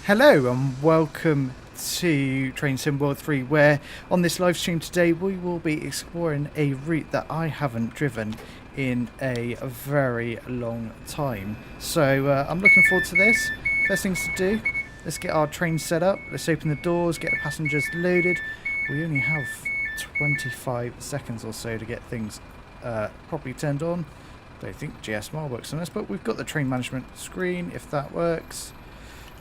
Hello and welcome to Train Sim World 3, where on this live stream today we will be exploring a route that I haven't driven in a very long time. So I'm looking forward to this. First things to do, let's get our train set up, let's open the doors, get the passengers loaded. We only have 25 seconds or so to get things properly turned on. Don't think GSMR works on this, but we've got the train management screen if that works.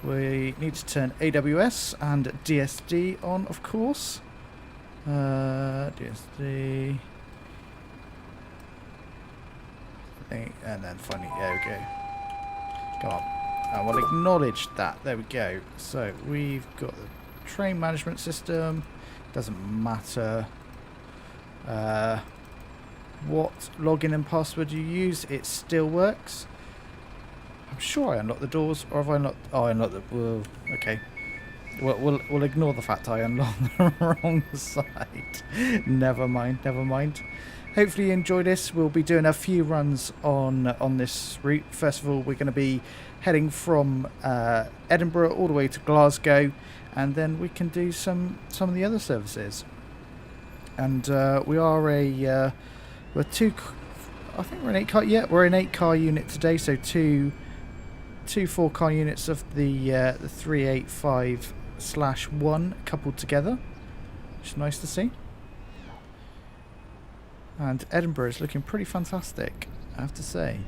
We need to turn AWS and DSD on, of course. DSD. And then finally, there we go. Come on. And we'll acknowledge that. There we go. So we've got the train management system. Doesn't matter what login and password you use, it still works. I'm sure I unlocked the doors, or have I unlocked... Oh, I unlocked the... Whoa, okay. We'll ignore the fact I unlocked the wrong side. Never mind, never mind. Hopefully you enjoy this. We'll be doing a few runs on this route. First of all, we're going to be heading from Edinburgh all the way to Glasgow, and then we can do some of the other services. And we are we're two... I think we're an 8-car... Yeah, we're an 8-car unit today, so two 4-car units of the 385/1 coupled together, which is nice to see. And Edinburgh is looking pretty fantastic, I have to say.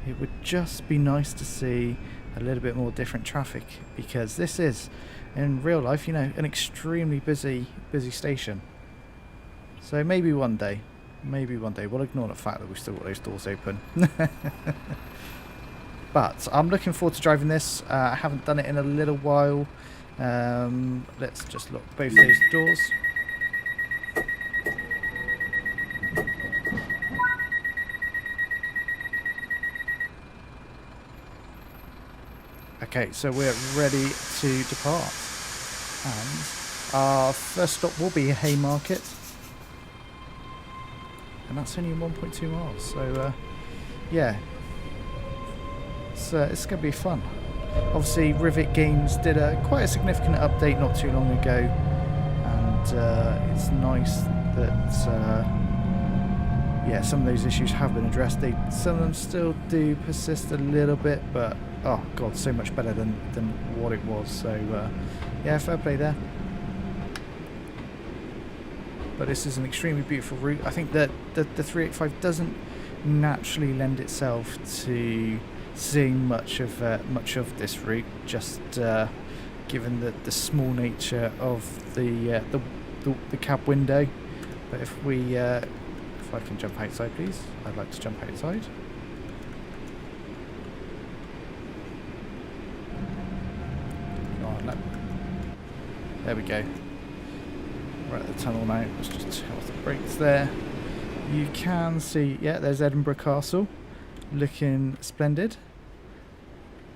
It would just be nice to see a little bit more different traffic, because this is, in real life, you know, an extremely busy station. So maybe one day we'll ignore the fact that we've still got those doors open. But I'm looking forward to driving this. I haven't done it in a little while. Let's just lock both those doors. Okay, so we're ready to depart. And our first stop will be Haymarket. And that's only 1.2 miles, so yeah. So it's going to be fun. Obviously, Rivet Games did quite a significant update not too long ago, and it's nice that yeah, some of those issues have been addressed. Some of them still do persist a little bit, but oh god, so much better than what it was. So yeah, fair play there. But this is an extremely beautiful route. I think that the 385 doesn't naturally lend itself to seeing much of this route, just given the small nature of the cab window. But if I can jump outside, please. I'd like to jump outside. Oh, there we go. We're at the tunnel now. Let's just turn off the brakes there. You can see, yeah, there's Edinburgh Castle, looking splendid.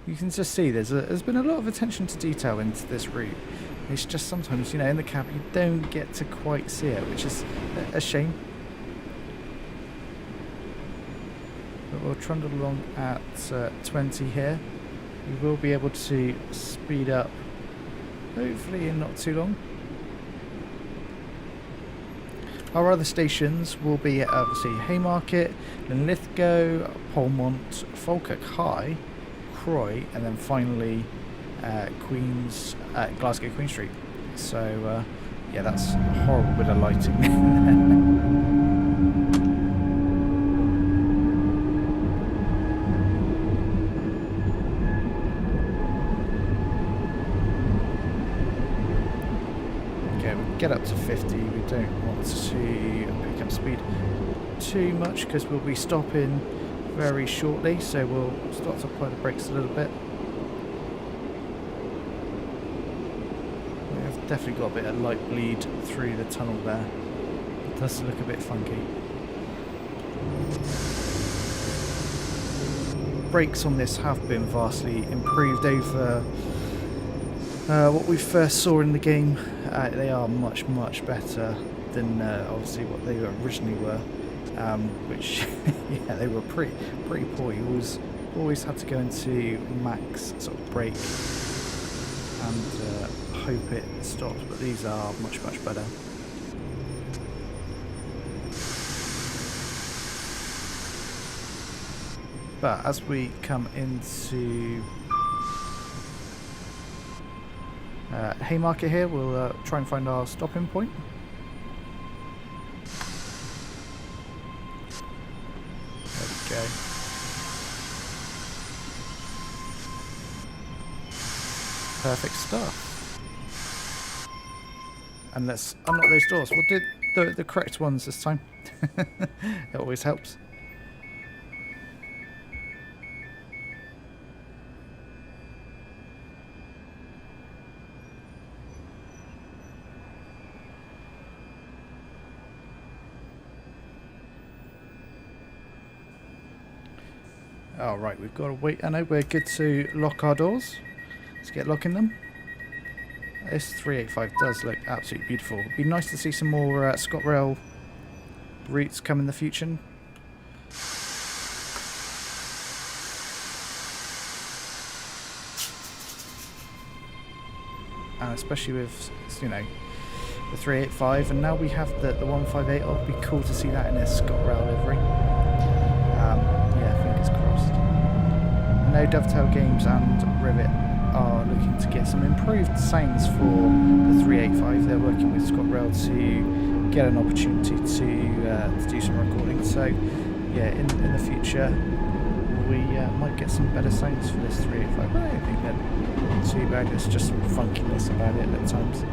You can just see there's been a lot of attention to detail into this route. It's just sometimes, you know, in the cab you don't get to quite see it, which is a shame. But we'll trundle along at 20 here. We will be able to speed up, hopefully in not too long. Our other stations will be at, obviously, Haymarket, Linlithgow, Polmont, Falkirk High, Croy, and then finally Glasgow Queen Street. So yeah, that's a horrible bit of lighting. Get up to 50. We don't want to pick up speed too much because we'll be stopping very shortly, so we'll start to apply the brakes a little bit. We've definitely got a bit of light bleed through the tunnel there. It does look a bit funky. Brakes on this have been vastly improved over what we first saw in the game. They are much better than obviously what they originally were, which yeah, they were pretty poor. You always had to go into max sort of brake and hope it stops, but these are much better. But as we come into Haymarket here, we'll try and find our stopping point. There we go. Perfect stuff. And let's unlock those doors. We'll do the correct ones this time. It always helps. All right, we've got to wait. I know we're good to lock our doors. Let's get locking them. This 385 does look absolutely beautiful. It'd be nice to see some more ScotRail routes come in the future. And especially with, you know, the 385, and now we have the 158. It'll be cool to see that in a ScotRail livery. Yeah, fingers crossed. I know Dovetail Games and Rivet are looking to get some improved sounds for the 385. They're working with ScotRail to get an opportunity to do some recording. So yeah, in the future we might get some better sounds for this 385. But I don't think they're too bad. It's just some funkiness about it at times.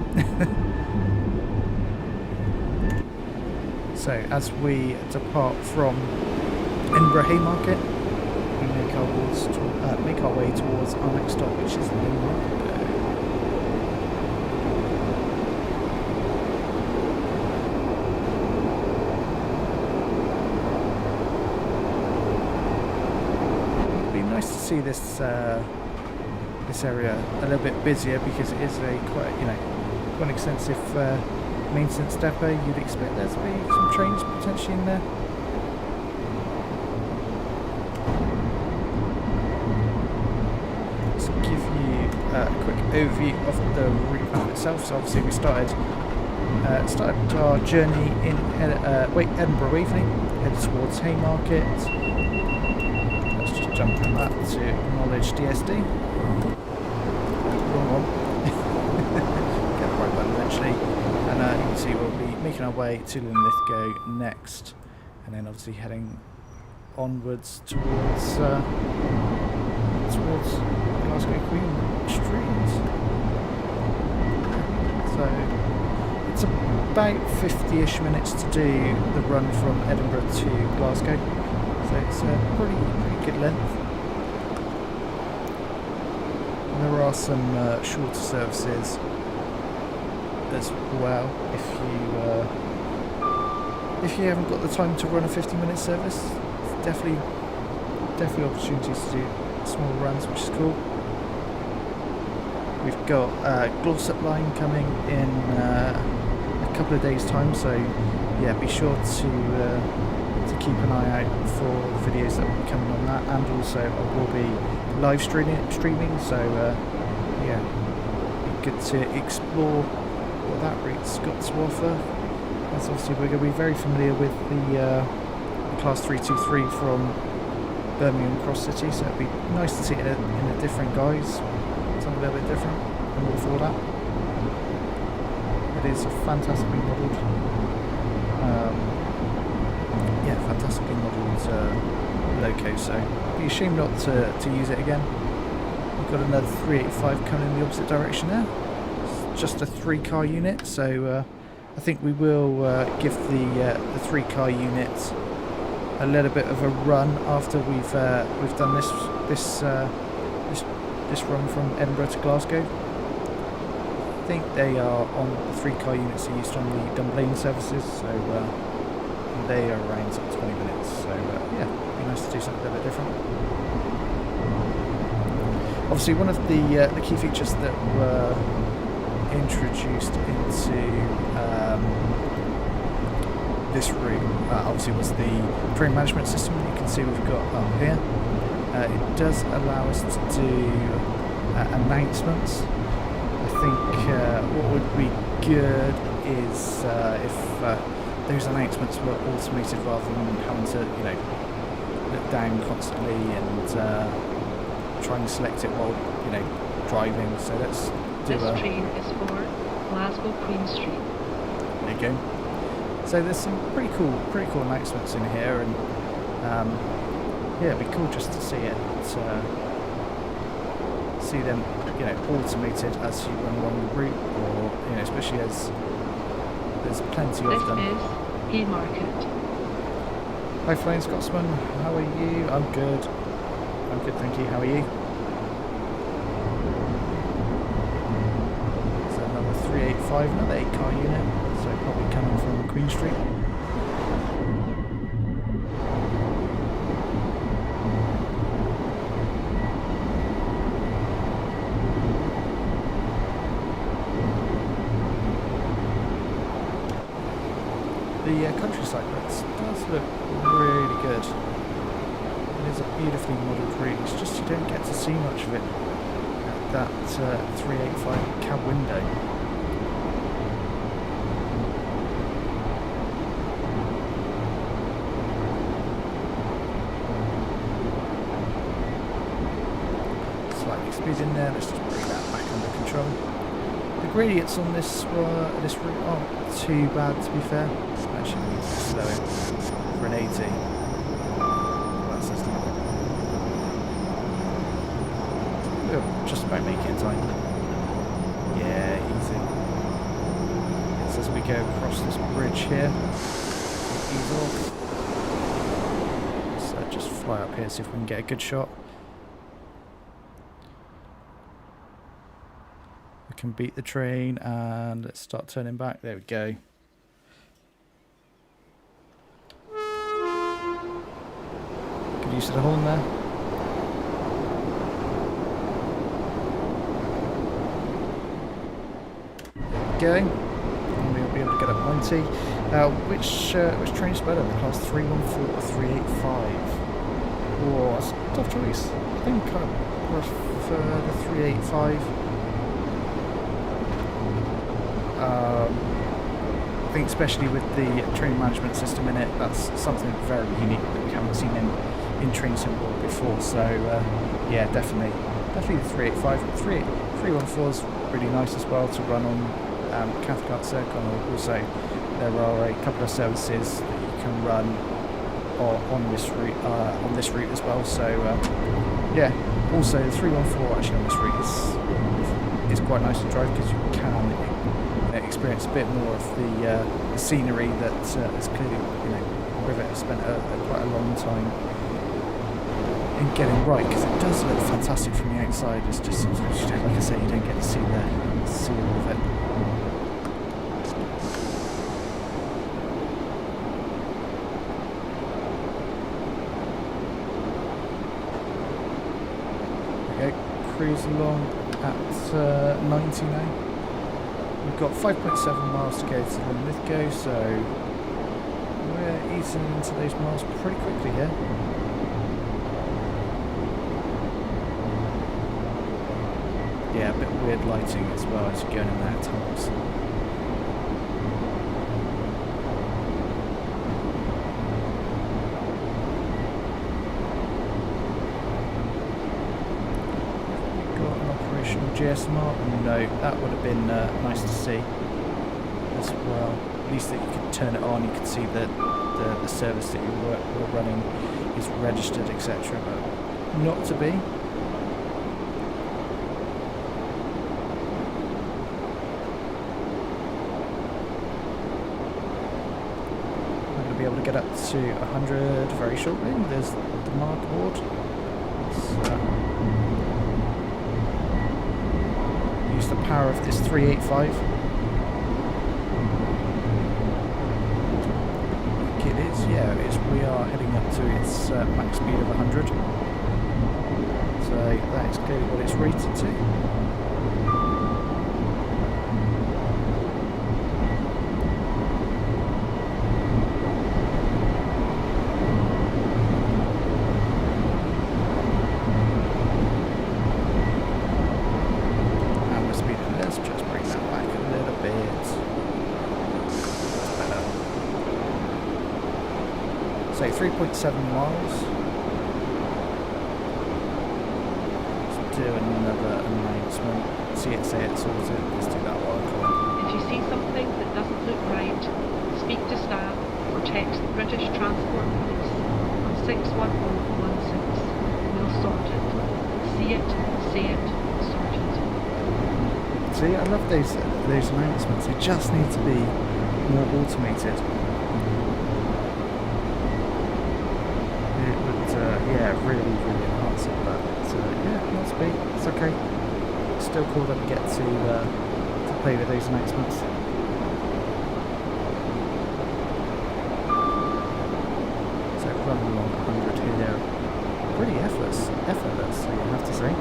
So as we depart from Edinburgh Haymarket, we make our way towards our next stop, which is Edinburgh. It'd be nice to see this this area a little bit busier, because it is quite an extensive maintenance depot. You'd expect there to be some trains potentially in there. A quick overview of the route map itself. So obviously we started our journey in Edinburgh Waverly, headed towards Haymarket. Let's just jump on that to acknowledge DSD. Wrong one. Get the right button eventually. And you can see we'll be making our way to Linlithgow next, and then obviously heading onwards towards Glasgow Queen Street. So it's about 50-ish minutes to do the run from Edinburgh to Glasgow. So it's a pretty good length. And there are some shorter services as well if you haven't got the time to run a 50-minute service. Definitely opportunities to do small runs, which is cool. We've got Glossop line coming in a couple of days' time, so yeah, be sure to keep an eye out for the videos that will be coming on that, and also I will be live streaming. So yeah, be good to explore what that route's got to offer. As obviously we're going to be very familiar with the Class 323 from Birmingham Cross City, so it'd be nice to see it in a different guise, something a little bit different, and all for that. It is a fantastically modelled, fantastically modelled loco, so I'd be ashamed not to use it again. We've got another 385 coming in the opposite direction there. It's just a 3-car unit, so I think we will give the 3-car unit a little bit of a run after we've done this run from Edinburgh to Glasgow. I think they are on the 3-car units are used on the Dunblane services, so they are around sort of 20 minutes. So yeah, it'd be nice to do something a little bit different. Obviously, one of the key features that were introduced into this route obviously was the train management system that you can see we've got up here. It does allow us to do announcements think what would be good is if those announcements were automated rather than having to, look down constantly and try and select it while, driving. So let's do This train is for Glasgow Queen Street. There you go. So there's some pretty cool announcements in here, and yeah, it'd be cool just to see it, see them, automated as you run along the route, or especially as there's plenty of them. This is Haymarket. Hi, Flying Scotsman. How are you? I'm good. I'm good, thank you. How are you? So another 385, another 8-car unit. So probably coming from Queen Street. The countryside does look really good. It is a beautifully modelled route. It's just you don't get to see much of it at that 385 cab window. Slightly speed in there. Let's just bring that back under control. The gradients on this route aren't too bad, to be fair. Actually, we need to slow it for an 80. That's just we'll just about make it in time. Yeah, easy. It's as we go across this bridge here. Ease off. So just fly up here, see if we can get a good shot. Can beat the train, and let's start turning back. There we go. Good use of the horn there. Going, and we'll be able to get up 90. Which train's better, the class 314 or 385? Oh, that's a tough choice. I think I prefer the 385. I think especially with the train management system in it, that's something very unique that we haven't seen in train symbol before. So yeah, definitely the 385. 314 is really nice as well to run on Cathcart Circle. Also, there are a couple of services that you can run on this route as well. So yeah, also the 314 actually on this route is quite nice to drive because you can experience a bit more of the scenery that is clearly, Rivet has spent quite a long time in getting right, because it does look fantastic from the outside. It's just sometimes, like I say, you don't get to see all of it. Okay, cruise along at 90 now. We've got 5.7 miles to go to Linlithgow, so we're easing into those miles pretty quickly here. Yeah, a bit weird lighting as well as you're going in there at times. GSMR? No, that would have been nice to see as well. At least that you could turn it on, you could see that the service that you were running is registered, etc. But not to be. I'm going to be able to get up to 100 very shortly. There's the mark board. Use the power of this 385. It is, yeah, it is. We are heading up to its max speed of 100. So that is clearly what it's rated to. So 3.7 miles. Let's do another announcement. See it, say it, sorted. Let's do that one. If you see something that doesn't look right, speak to staff or text the British Transport Police on 61016. We'll sort it. See it, say it, sort it. See, I love those announcements. They just need to be more automated. It would, yeah, really, really enhance it. But yeah, must be. It's okay. It's still cool that we get to play with those announcements. So running along 100 here, pretty effortless, so you have to say.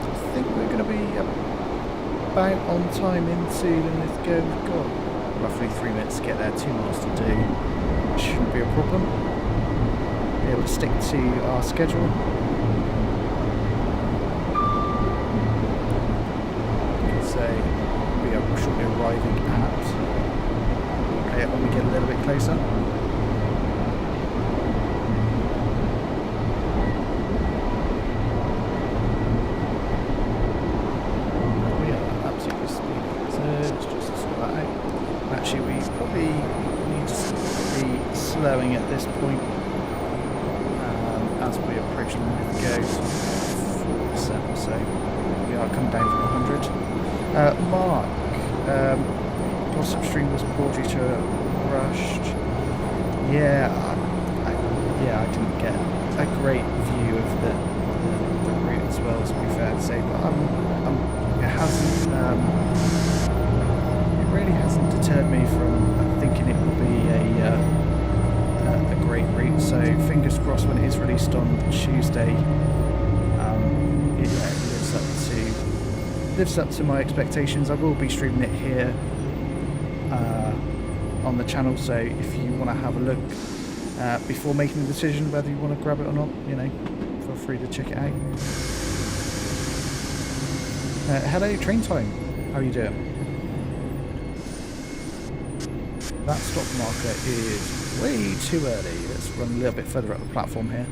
I think we're going to be about on time into Linlithgow. We've got roughly 3 minutes to get there, 2 miles to do. Shouldn't be a problem. Be able to stick to our schedule. So we are shortly arriving at when we get a little bit closer. We are absolutely speeding. So let's just sort that out. Actually, we probably need to be slowing at this point as we approach the Linlithgow, 4%. So we are coming down from 100. Mark, Gloss Upstream was poor due to rushed. Yeah, I didn't get a great view of the route as well, to be fair to say, but it really hasn't deterred me from thinking it will be a great route. So fingers crossed when it is released on Tuesday, it lives up to my expectations. I will be streaming it here on the channel, so if you want to have a look before making the decision whether you want to grab it or not, feel free to check it out. Hello, train time. How are you doing? That stop marker is way too early. Let's run a little bit further up the platform here.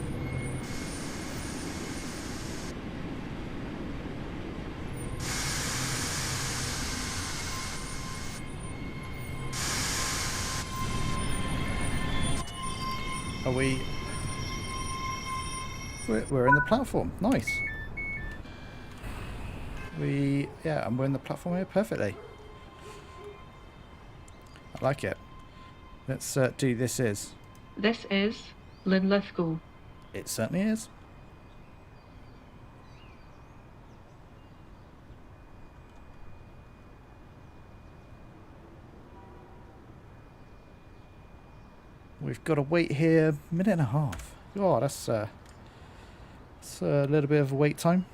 Are we? We're in the platform. Nice. And we're in the platform here perfectly. I like it. Let's do this is. This is Linlithgow. It certainly is. We've got to wait here a minute and a half. Oh, that's a little bit of a wait time.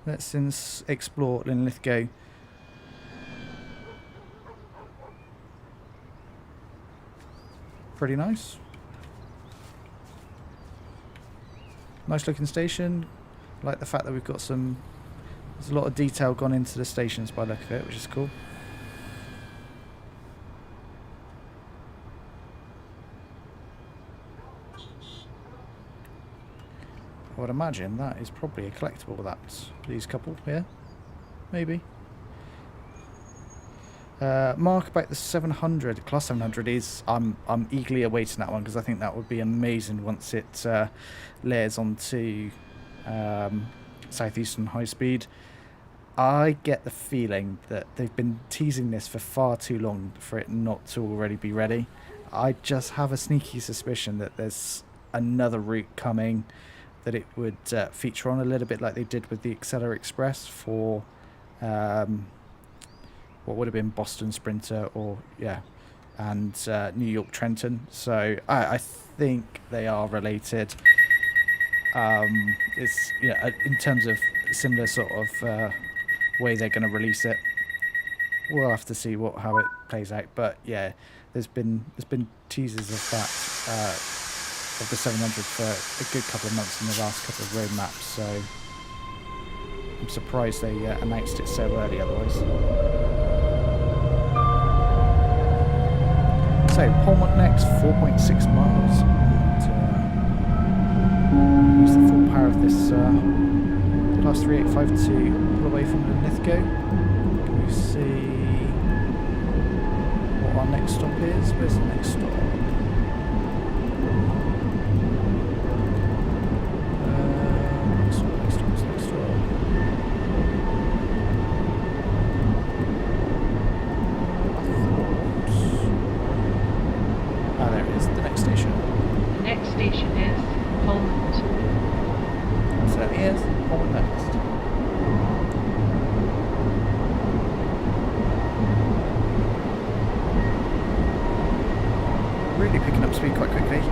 Let's explore Linlithgow. Pretty nice. Nice looking station. Like the fact that we've got there's a lot of detail gone into the stations by the look of it, which is cool. I would imagine that is probably a collectible, these couple here. Maybe. Mark, about the 700, Class 700 is, I'm eagerly awaiting that one because I think that would be amazing once it layers onto Southeastern High Speed. I get the feeling that they've been teasing this for far too long for it not to already be ready. I just have a sneaky suspicion that there's another route coming that it would feature on a little bit like they did with the Acceler Express for what would have been Boston Sprinter and New York Trenton. So I think they are related. It's in terms of similar sort of way they're going to release it. We'll have to see how it plays out. But yeah, there's been teasers of that of the 700 for a good couple of months in the last couple of road maps, so I'm surprised they announced it so early otherwise. So, Polmont next, 4.6 miles. And, use the full power of this Class 3852 pull away from Linlithgow. Can you see what our next stop is? Where's the next stop? Next stop. Ah, there it is, the next station. The next station is Polmont. Certainly is. Polmont next. Really picking up speed quite quickly.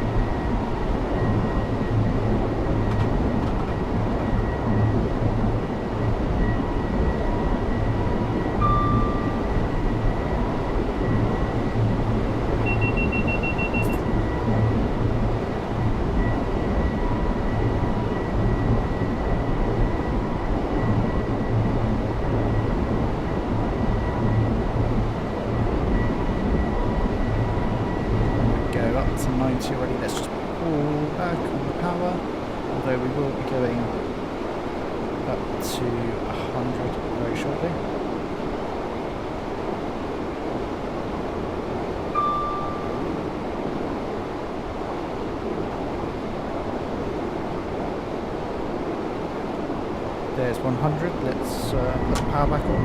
Already, let's just pull back on the power, although we will be going up to 100 very shortly. There's 100, let's put the power back on.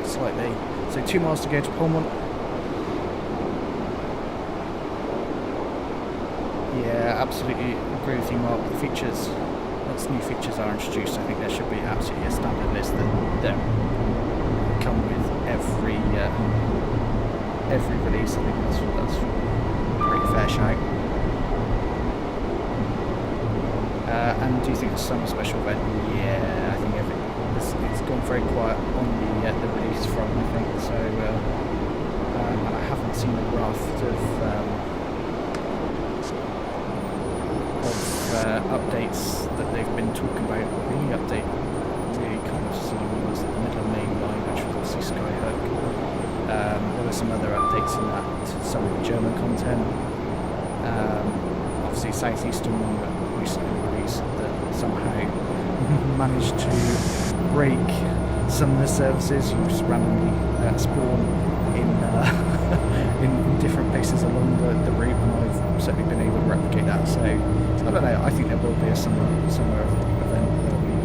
Slightly. So 2 miles to go to Polmont. Yeah, absolutely agree with you, Mark. The features, once new features are introduced, I think there should be absolutely a standard list that come with every release. I think that's a pretty fair shout. And do you think it's some special event? Yeah, I think it's gone very quiet on the release front, I think. So, and I haven't seen a raft of updates that they've been talking about. The only update really kind of seen was the middle of main line, which was obviously Skyhook. There were some other updates in that, some of the German content. Obviously, Southeastern one that recently released that somehow managed to break some of the services. You just randomly spawn in in different places along the route, and I've certainly been able to replicate that. So I don't know. I think there will be a similar event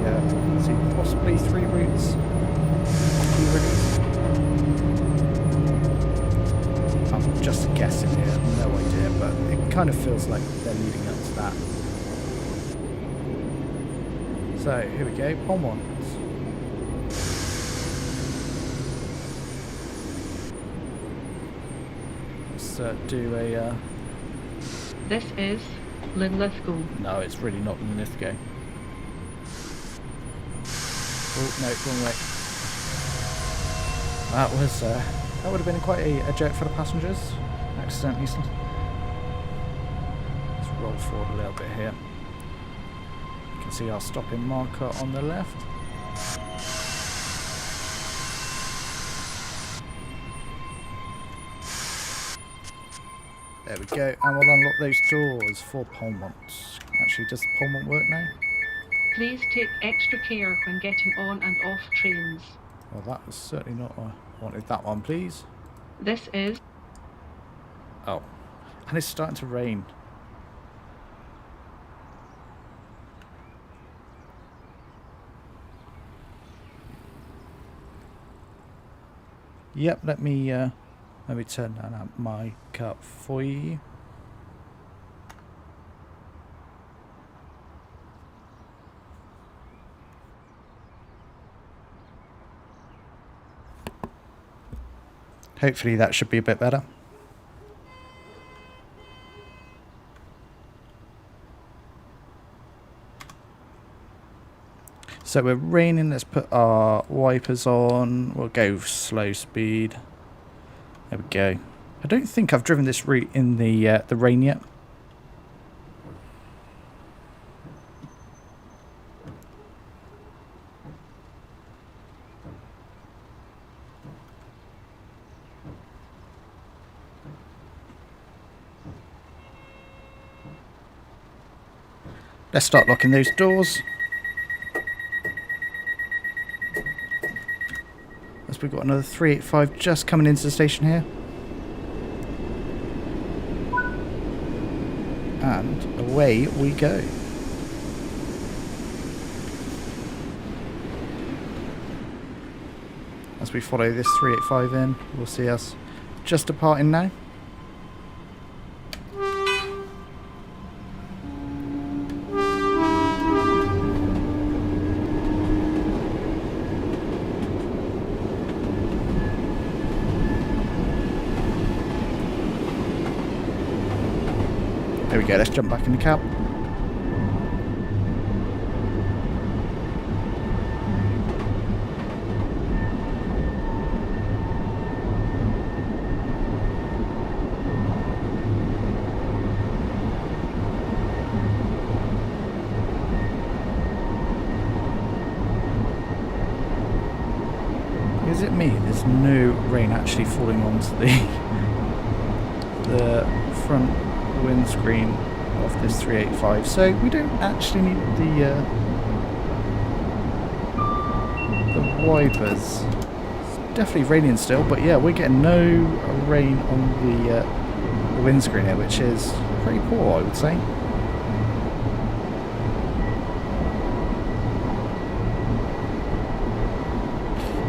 where we see possibly 3 routes be released. I'm just guessing here, no idea, but it kind of feels like they're leading up to that. So here we go, Polmont. Let's do a. This is Linlithgow. No, it's really not Linlithgow. Oh no, wrong way. That would have been quite a joke for the passengers. Accidentally. Let's roll forward a little bit here. You can see our stopping marker on the left. There we go, and we'll unlock those doors for Polmont. Actually, does Polmont work now? Please take extra care when getting on and off trains. Well, that was certainly not what I wanted. That one, please. This is... Oh, and it's starting to rain. Yep, let me turn that mic up for you. Hopefully that should be a bit better. So we're raining, let's put our wipers on. We'll go slow speed. There we go. I don't think I've driven this route in the rain yet. Let's start locking those doors. As we've got another 385 just coming into the station here. And away we go. As we follow this 385 in, we'll see us just departing now. There we go, let's jump back in the cab. Is it me? There's no rain actually falling onto the front windscreen of this 385, so we don't actually need the wipers. It's definitely raining still, but yeah, we're getting no rain on the windscreen here, which is pretty poor, I would say.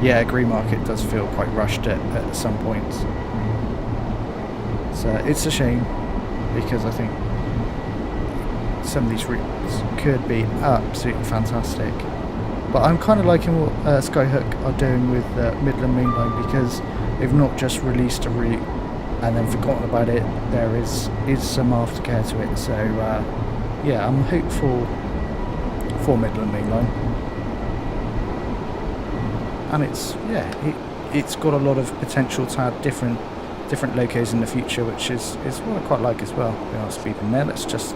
Yeah, Green Market does feel quite rushed at some points. So it's a shame, because I think some of these routes could be absolutely fantastic. But I'm kind of liking what Skyhook are doing with Midland Main Line, because they've not just released a route and then forgotten about it. There is some aftercare to it. So yeah, I'm hopeful for Midland Main Line. And it's got a lot of potential to add different locos in the future, which is what I quite like as well. We are speeding there. Let's just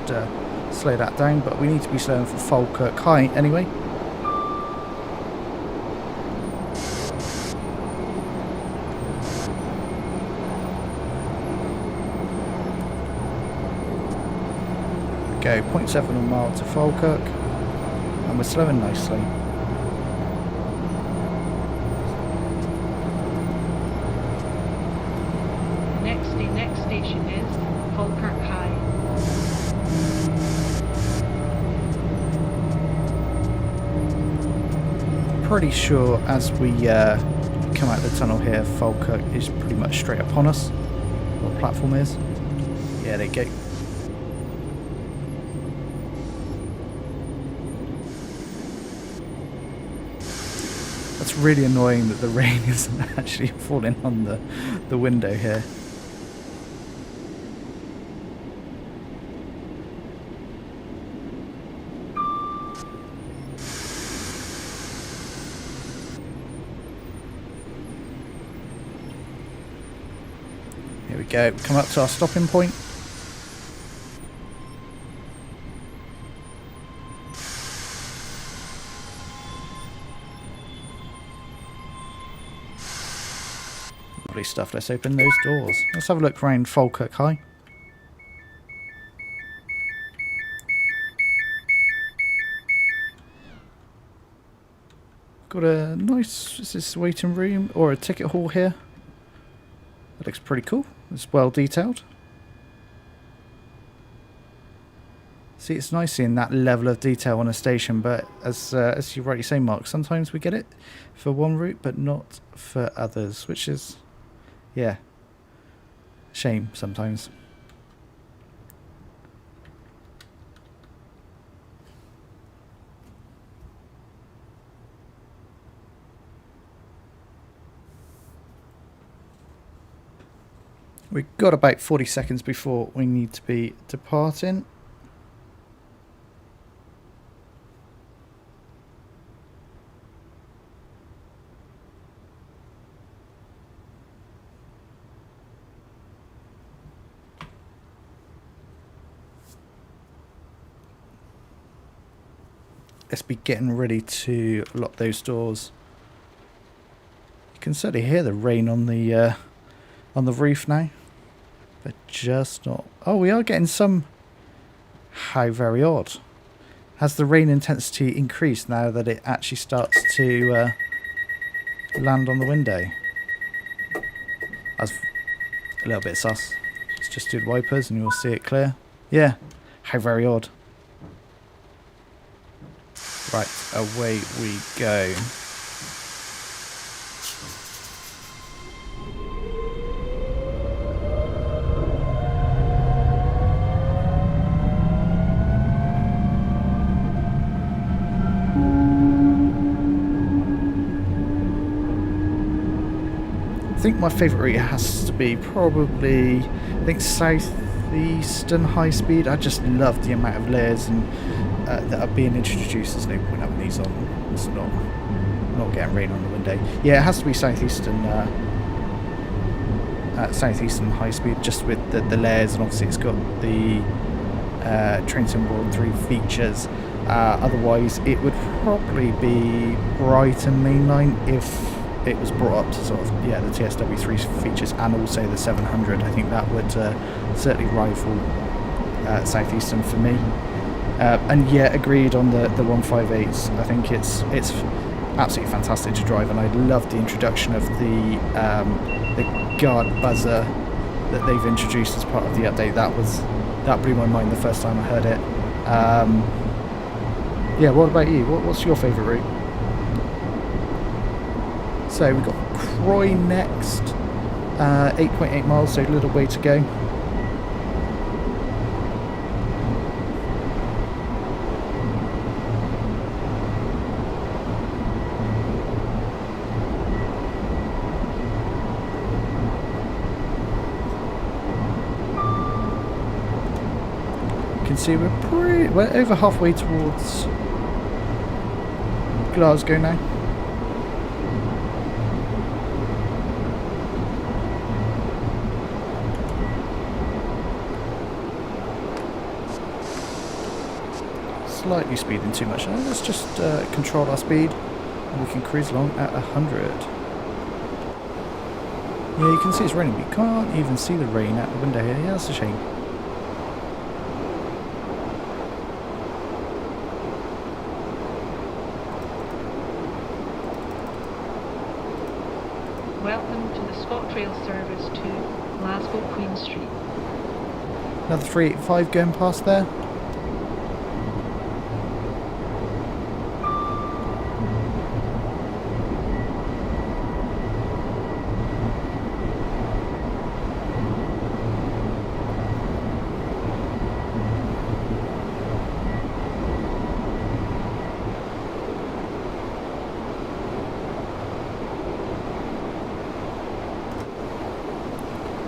slow that down, but we need to be slowing for Falkirk High anyway. Go 0.7 a mile to Falkirk, and we're slowing nicely. Next station is Falkirk High. Pretty sure as we come out of the tunnel here, Falkirk is pretty much straight upon us. What platform is? Yeah, there you go. That's really annoying that the rain isn't actually falling on the window here. Here we go, come up to our stopping point. Lovely stuff, let's open those doors. Let's have a look around Falkirk High. Got a nice, is this waiting room or a ticket hall here? That looks pretty cool. It's well detailed. See, it's nice seeing that level of detail on a station, but as you rightly say, Mark, sometimes we get it for one route, but not for others, which is, yeah, shame sometimes. We've got about 40 seconds before we need to be departing. Let's be getting ready to lock those doors. You can certainly hear the rain on the roof now, but just not. Oh, we are getting some. How very odd. Has the rain intensity increased now that it actually starts to land on the window? That's a little bit sus. Let's just do the wipers and you'll see it clear. Yeah, how very odd. Right, away we go. I think my favourite route has to be probably, I think, southeastern high speed. I just love the amount of layers and that are being introduced. There's no point having these on. It's not getting rain on the window. Yeah, it has to be southeastern high speed, just with the layers, and obviously it's got the Train Sim World 3 features. Otherwise, it would probably be Brighton mainline if it was brought up to sort of, yeah, the TSW3 features and also the 700. I think that would certainly rival Southeastern for me. And yeah, agreed on the 158s. I think it's absolutely fantastic to drive, and I love the introduction of the guard buzzer that they've introduced as part of the update. That blew my mind the first time I heard it. Yeah, what about you? What's your favourite route? So we've got Croy next, 8.8 miles, so a little way to go. You can see we're over halfway towards Glasgow now. Slightly speeding too much. Let's just control our speed and we can cruise along at 100. Yeah, you can see it's raining, but you can't even see the rain out the window here. Yeah, that's a shame. Welcome to the ScotRail service to Glasgow Queen Street. Another 385 going past there.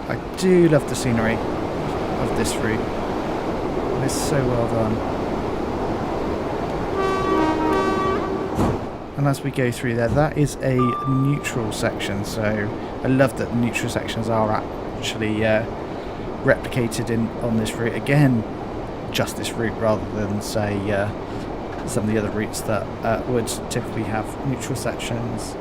I do love the scenery of this route. It's so well done. And as we go through there, that is a neutral section, so I love that the neutral sections are actually replicated on this route. Again, just this route rather than, say, some of the other routes that would typically have neutral sections.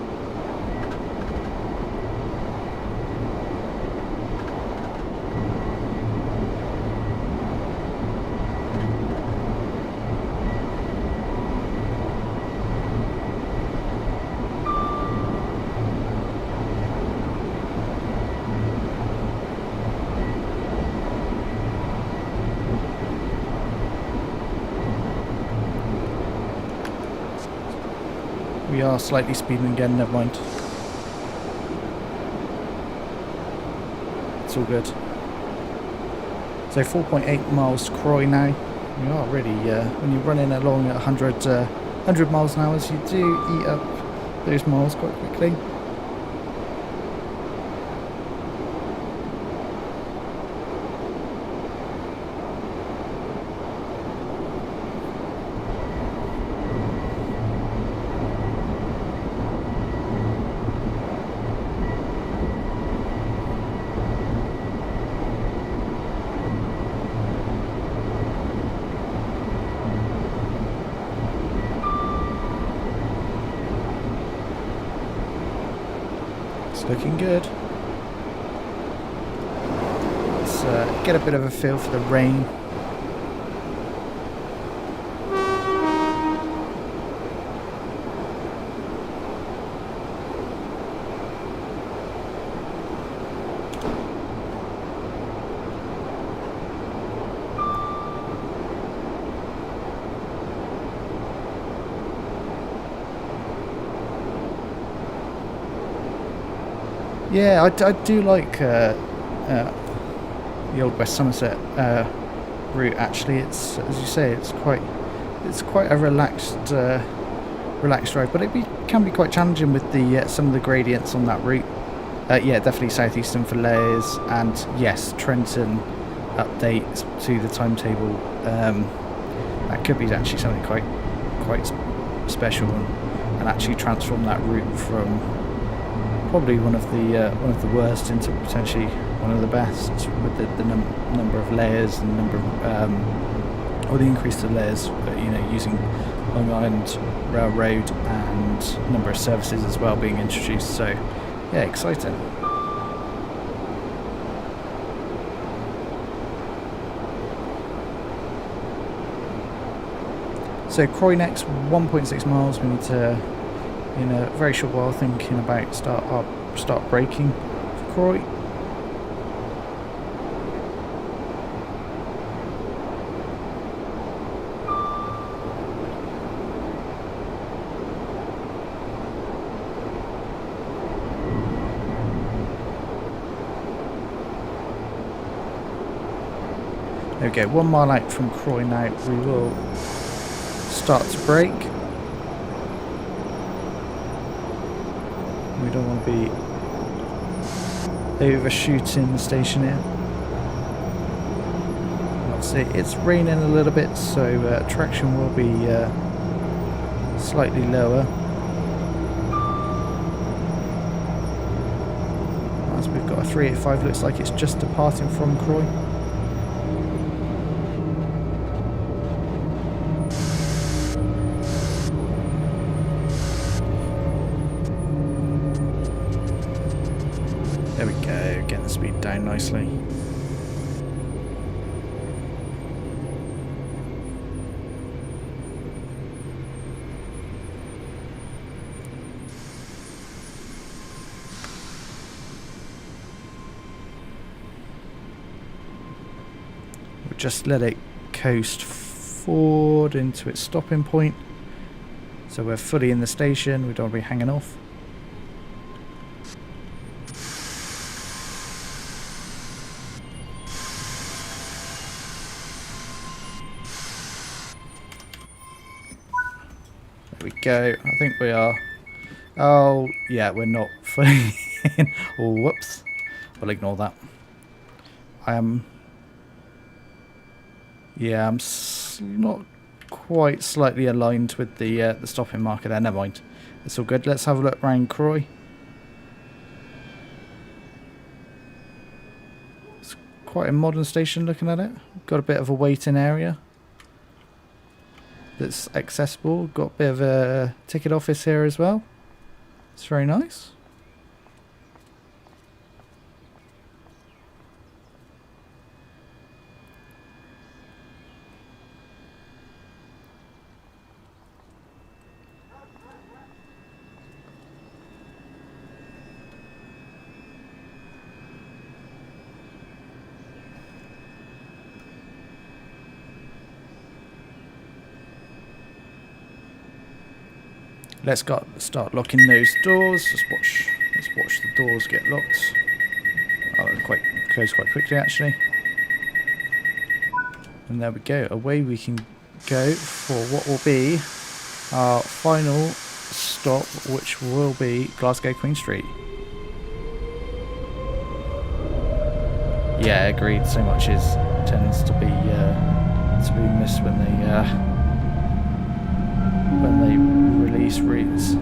We are slightly speeding again, never mind. It's all good. So 4.8 miles to Croy now. We are really, when you're running along at 100 miles an hour, you do eat up those miles quite quickly. Looking good. Let's get a bit of a feel for the rain. Yeah, I do like the old West Somerset route. Actually, it's, as you say, it's quite a relaxed ride, but can be quite challenging with the some of the gradients on that route. Yeah, definitely southeastern for layers, and yes, Trenton update to the timetable. That could be actually something quite special, and actually transform that route from probably one of the worst into potentially one of the best, with the number of layers and number of, or the increase of layers, using Long Island Railroad and number of services as well being introduced. So yeah, exciting. So Croy next, 1.6 miles. We need to, in a very short while, thinking about start braking for Croy. There we go, 1 mile out from Croy now. We will start to brake. We don't want to be overshooting the station here. Obviously it's raining a little bit, so traction will be slightly lower. As we've got a 385, looks like it's just departing from Croy. There we go, getting the speed down nicely. We'll just let it coast forward into its stopping point. So we're fully in the station, we don't want to be hanging off. We go. I think we are. Oh, yeah, we're not fully in. Oh, whoops. We'll ignore that. I am. Yeah, I'm not quite slightly aligned with the stopping marker there. Never mind. It's all good. Let's have a look around Croy. It's quite a modern station looking at it. Got a bit of a waiting area that's accessible. Got a bit of a ticket office here as well. It's very nice. Let's start locking those doors. Let's watch the doors get locked. Oh, it goes quite quickly actually. And there we go. Away we can go for what will be our final stop, which will be Glasgow Queen Street. Yeah, agreed. So much tends to be missed when they release routes.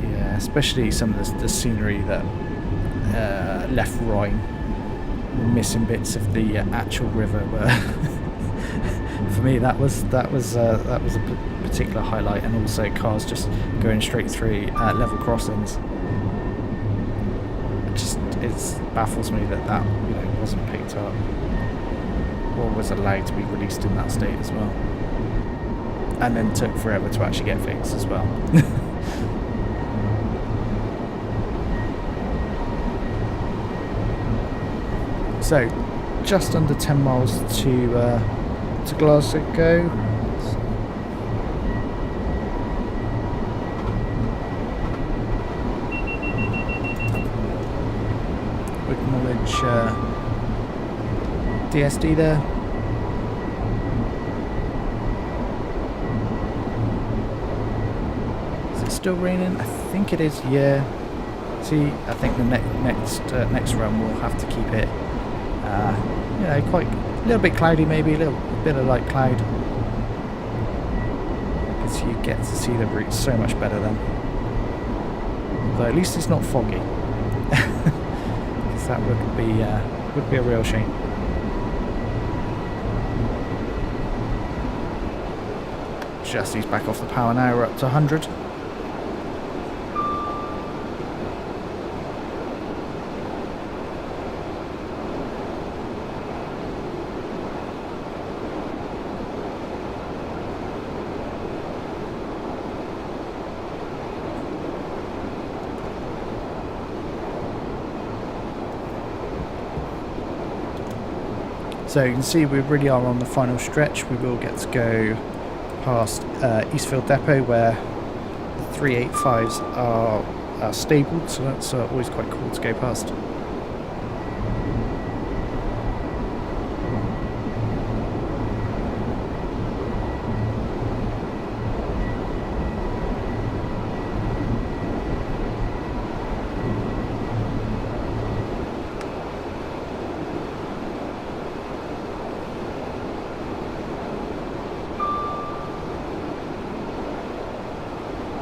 Yeah, especially some of the scenery that left Rhine, missing bits of the actual river. But for me, that was a particular highlight, and also cars just going straight through level crossings. It baffles me that wasn't picked up or was allowed to be released in that state as well, and then took forever to actually get fixed as well. So just under 10 miles to Glasgow. Acknowledge DSD there. Is it still raining? I think it is. Yeah. See, I think the next run we'll have to keep it. Quite a little bit cloudy, maybe a little bit of light cloud, because you get to see the route so much better then. Although at least it's not foggy, because that would be a real shame. Just ease back off the power now. We're up to 100. So you can see we really are on the final stretch. We will get to go past Eastfield Depot, where 385s are stabled, so that's always quite cool to go past.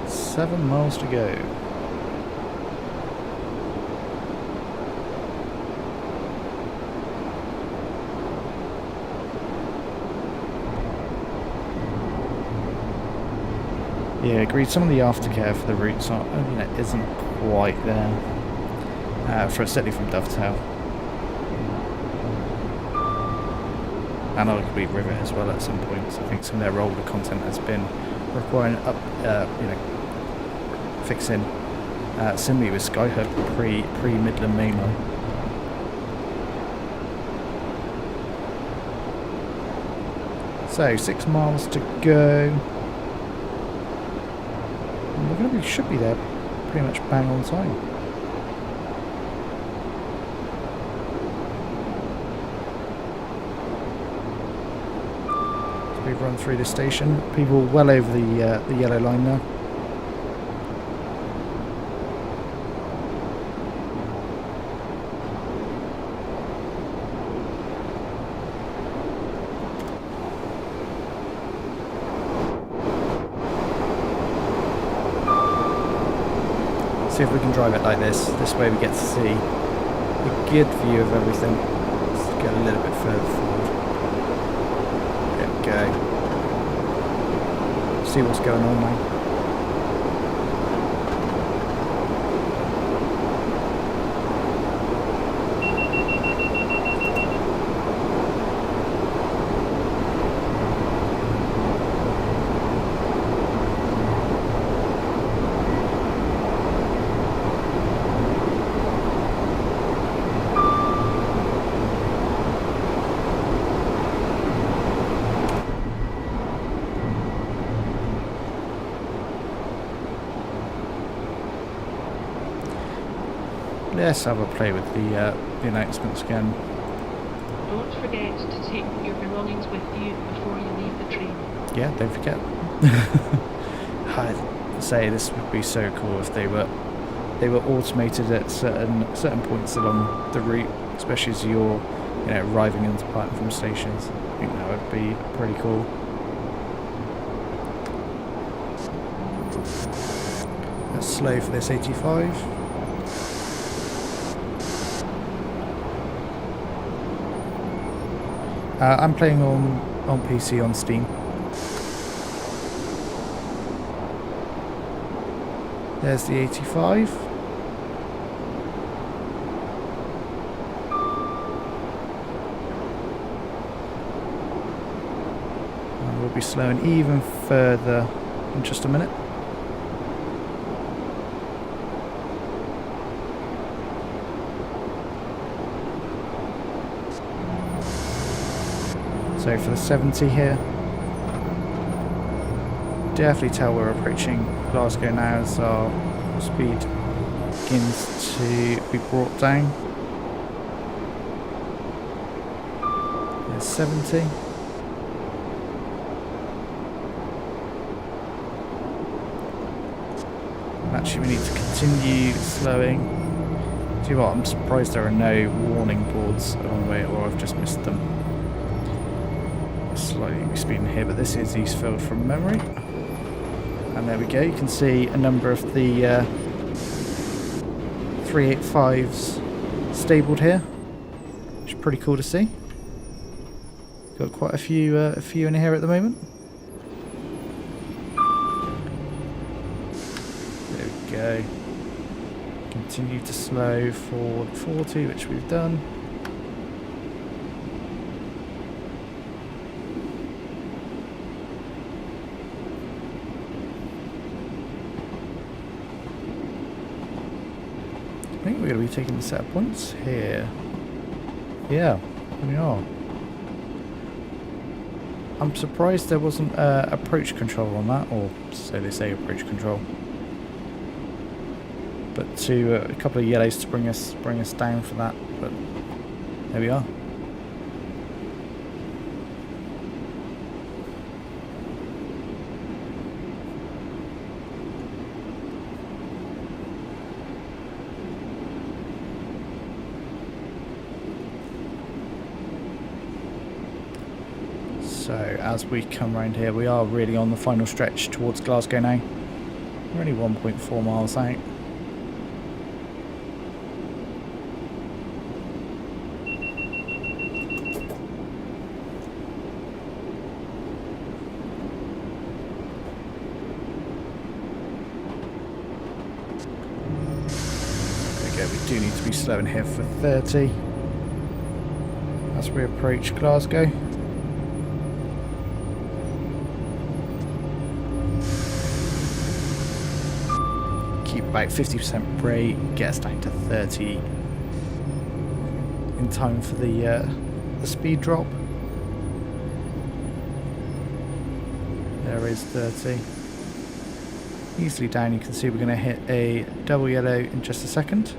Seven miles to go. Yeah, agreed. Some of the aftercare for the routes isn't quite there. Certainly from Dovetail, and arguably Rivet as well at some points. I think some of their older content has been requiring fixing. Similarly with Skyhook pre-Midland Mainline. So 6 miles to go. And we should be there pretty much bang on time. So we've run through the station. People well over the yellow line now. See if we can drive it like this. This way we get to see a good view of everything. Let's get a little bit further forward. There we go. See what's going on now. Let's have a play with the announcements again. Don't forget to take your belongings with you before you leave the train. Yeah, don't forget. I'd say this would be so cool if they were automated at certain points along the route, especially as you're arriving and departing from stations. I think that would be pretty cool. That's slow for this 85. I'm playing on PC on Steam. There's the 85. And we'll be slowing even further in just a minute. So for the 70 here, definitely tell we're approaching Glasgow now as our speed begins to be brought down. There's 70. And actually we need to continue slowing. Do you know what, I'm surprised there are no warning boards along the way, or I've just missed them. Slightly speeding here, but this is Eastfield from memory. And there we go, you can see a number of the 385s stabled here, which is pretty cool to see. Got quite a few in here at the moment. There we go. Continue to slow for 40, which we've done. I think we're going to be taking the set of points here. Yeah, we are. I'm surprised there wasn't approach control on that, or so they say, approach control. But to a couple of yellows to bring us down for that. But there we are. So as we come round here, we are really on the final stretch towards Glasgow now. We're only 1.4 miles out. There we go, we do need to be slowing here for 30 as we approach Glasgow. About 50% brake, get us down to 30 in time for the speed drop. There is 30. Easily down, you can see we're going to hit a double yellow in just a second.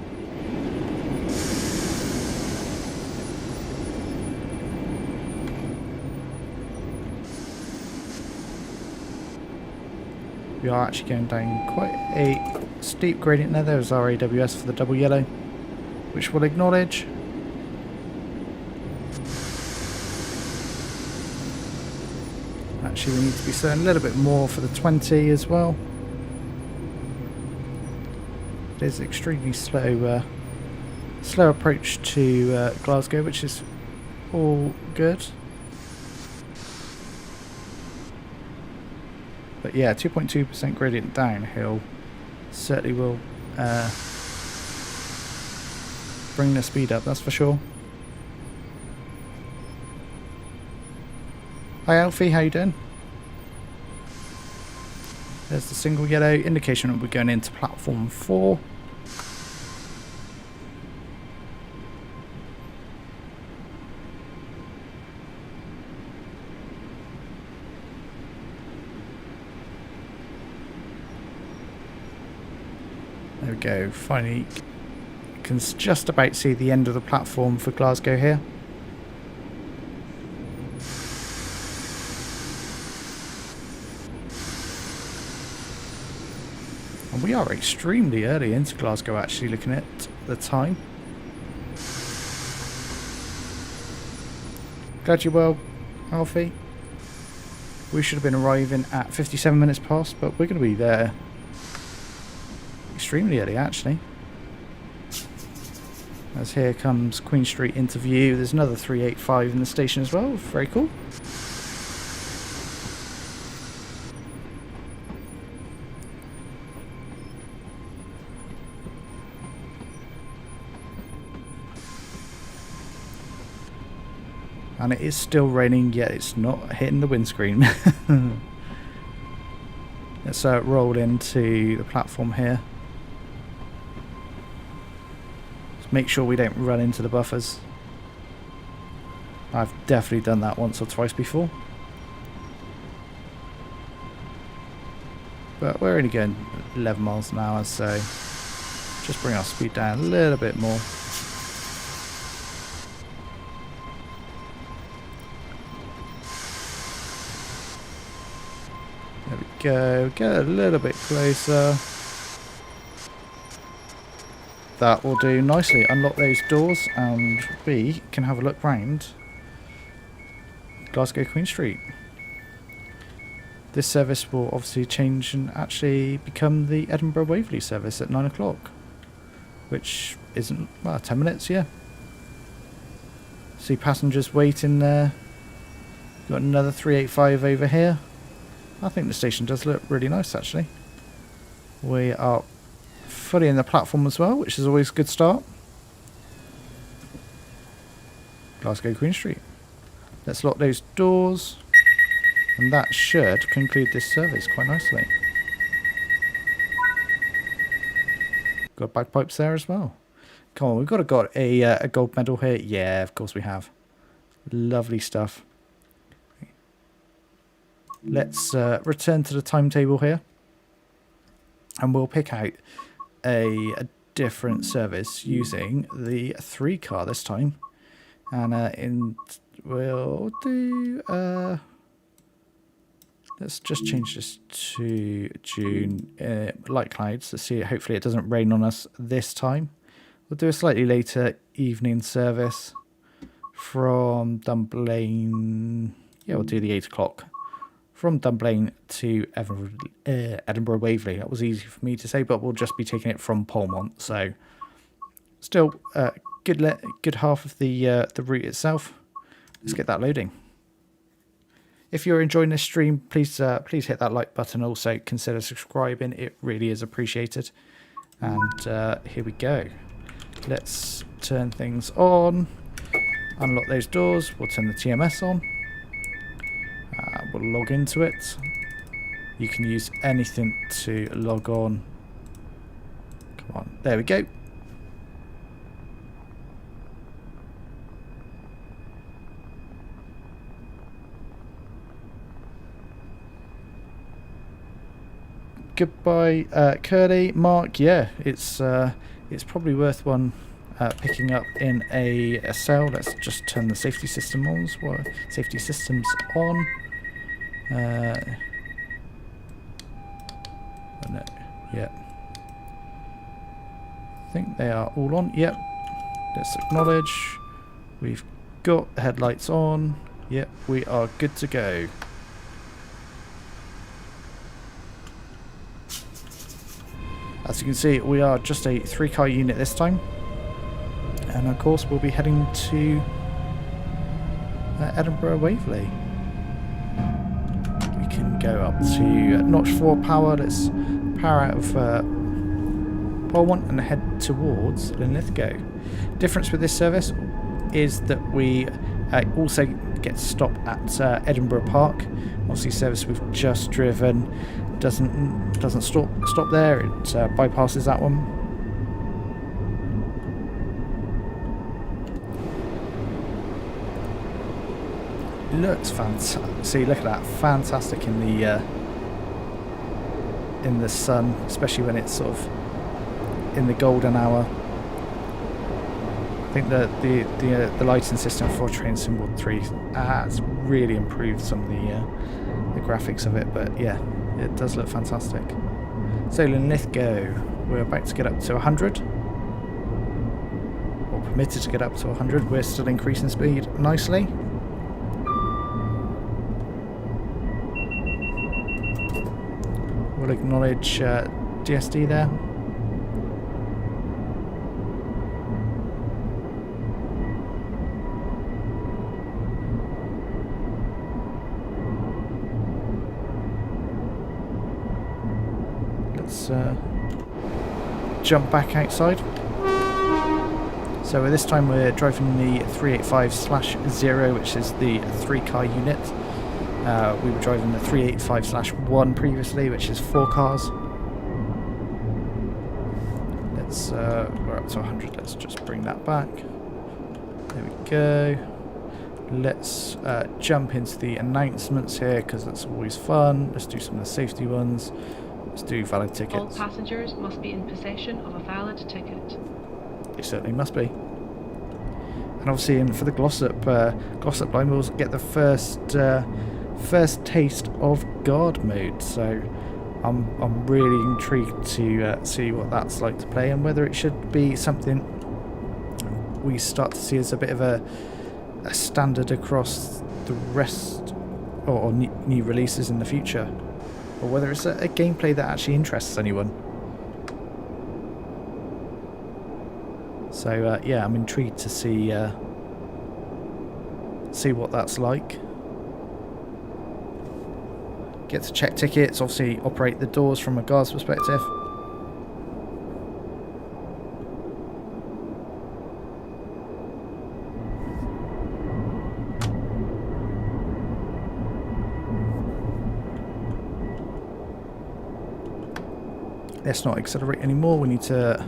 We are actually going down quite a steep gradient there. There's our AWS for the double yellow, which we'll acknowledge. Actually, we need to be slowing a little bit more for the 20 as well. It is extremely slow approach to Glasgow, which is all good. But yeah, 2.2% gradient downhill certainly will bring the speed up, that's for sure. Hi Alfie, how you doing? There's the single yellow, indication that we're going into platform 4. There we go, finally you can just about see the end of the platform for Glasgow here. And we are extremely early into Glasgow actually, looking at the time. Glad you're well, Alfie. We should have been arriving at 57 minutes past, but we're going to be there extremely early actually. As here comes Queen Street into view. There's another 385 in the station as well, very cool. And it is still raining, yet it's not hitting the windscreen. Let's roll into the platform here. Just make sure we don't run into the buffers. I've definitely done that once or twice before. But we're only going 11 miles an hour, so just bring our speed down a little bit more. There we go, get a little bit closer. That will do nicely. Unlock those doors and we can have a look round Glasgow Queen Street. This service will obviously change and actually become the Edinburgh Waverly service at 9 o'clock. Which isn't, well, 10 minutes, yeah. See passengers waiting there. Got another 385 over here. I think the station does look really nice actually. We are fully in the platform as well, which is always a good start. Glasgow Queen Street. Let's lock those doors. And that should conclude this service quite nicely. Got bagpipes there as well. Come on, we've got a gold medal here. Yeah, of course we have. Lovely stuff. Let's return to the timetable here. And we'll pick out a different service using the 3 car this time. And we'll do... let's just change this to June, light clouds. Let's see, hopefully it doesn't rain on us this time. We'll do a slightly later evening service from Dunblane. Yeah, we'll do the 8 o'clock. From Dunblane to Edinburgh Waverly. That was easy for me to say, but we'll just be taking it from Polmont. So still good half of the route itself. Let's get that loading. If you're enjoying this stream, please hit that like button. Also consider subscribing. It really is appreciated. And here we go. Let's turn things on. Unlock those doors. We'll turn the TMS on. We'll log into it. You can use anything to log on. Come on. There we go. Goodbye, Curly. Mark, yeah, it's probably worth one picking up in a cell. Let's just turn the safety system on. Safety systems on. Oh no, yeah. I think they are all on. Yep. Let's acknowledge. We've got the headlights on. Yep, we are good to go. As you can see, we are just a 3-car unit this time. And of course, we'll be heading to Edinburgh Waverly. We can go up to notch 4 power. Let's power out of Polmont and head towards Linlithgow. Difference with this service is that we also get to stop at Edinburgh Park. Obviously, service we've just driven doesn't stop there. It bypasses that one. Looks fantastic. See, look at that, fantastic in the sun, especially when it's sort of in the golden hour. I think the lighting system for Train Symbol 3 has really improved some of the graphics of it, but yeah, it does look fantastic. So Linlithgow, we're about to get up to 100, or permitted to get up to 100. We're still increasing speed nicely. We'll acknowledge DSD there. Let's jump back outside. So this time we're driving the 385/0, which is the 3-car unit. We were driving the 385/1 previously, which is 4 cars. Let's we're up to 100. Let's just bring that back. There we go. Let's jump into the announcements here because that's always fun. Let's do some of the safety ones. Let's do valid tickets. All passengers must be in possession of a valid ticket. They certainly must be. And obviously, for the Glossop line, we'll get the first taste of guard mode. So I'm really intrigued to see what that's like to play and whether it should be something we start to see as a bit of a standard across the rest or new releases in the future, or whether it's a gameplay that actually interests anyone. So yeah, I'm intrigued to see what that's like. Get to check tickets, obviously operate the doors from a guard's perspective. Let's not accelerate anymore. We need to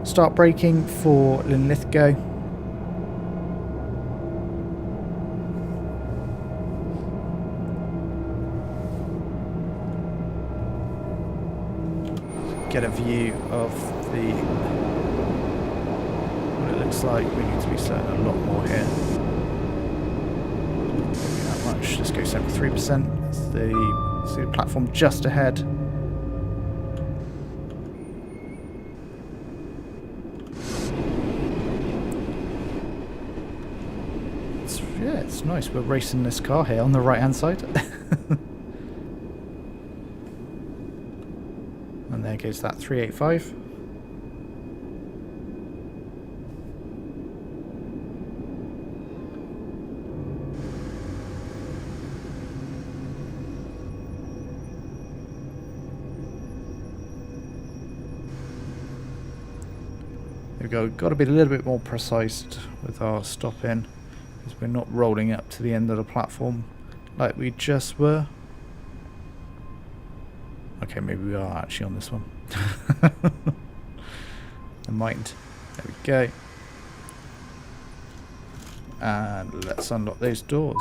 start braking for Linlithgow. Get a view of what it looks like. We need to be certain a lot more here. Maybe that much. Let's go 73%. That's the platform just ahead. Yeah, it's nice. We're racing this car here on the right hand side. And there goes that 385. There we go. Got to be a little bit more precise with our stop in, because we're not rolling up to the end of the platform like we just were. Okay, maybe we are actually on this one. Never mind. There we go. And let's unlock those doors.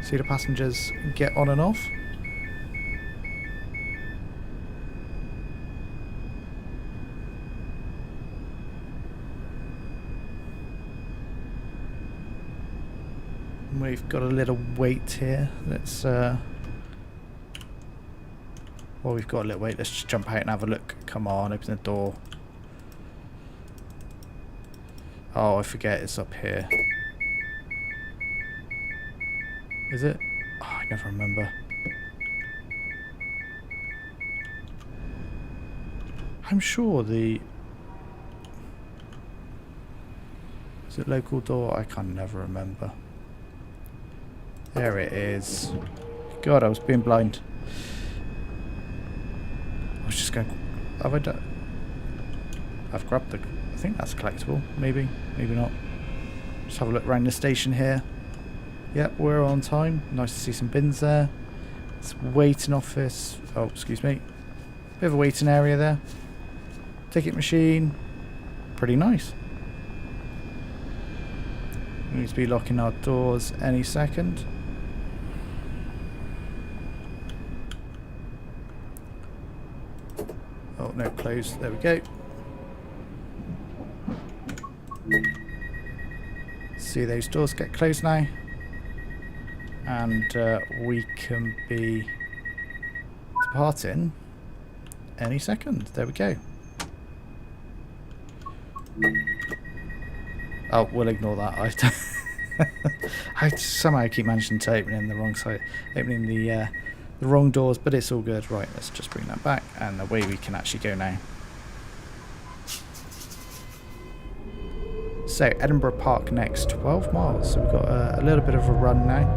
See the passengers get on and off. We've got a little wait here. Let's well, we've got a little wait. Let's just jump out and have a look. Come on, open the door. Oh, I forget it's up here. Is it? Oh, I never remember. I'm sure the... Is it local door? I can never remember. There it is. God, I was being blind. I was just going... Have I done... I've grabbed the... I think that's collectible. Maybe. Maybe not. Just have a look around the station here. Yep, we're on time. Nice to see some bins there. It's waiting office. Oh, excuse me. Bit of a waiting area there. Ticket machine. Pretty nice. We need to be locking our doors any second. Oh, no, closed. There we go. See those doors get closed now. And we can be departing any second. There we go. Oh, we'll ignore that. I somehow keep managing to open in the wrong side, opening the wrong doors, but it's all good. Right, let's just bring that back, and away we can actually go now. So, Edinburgh Park next, 12 miles. So we've got a little bit of a run now.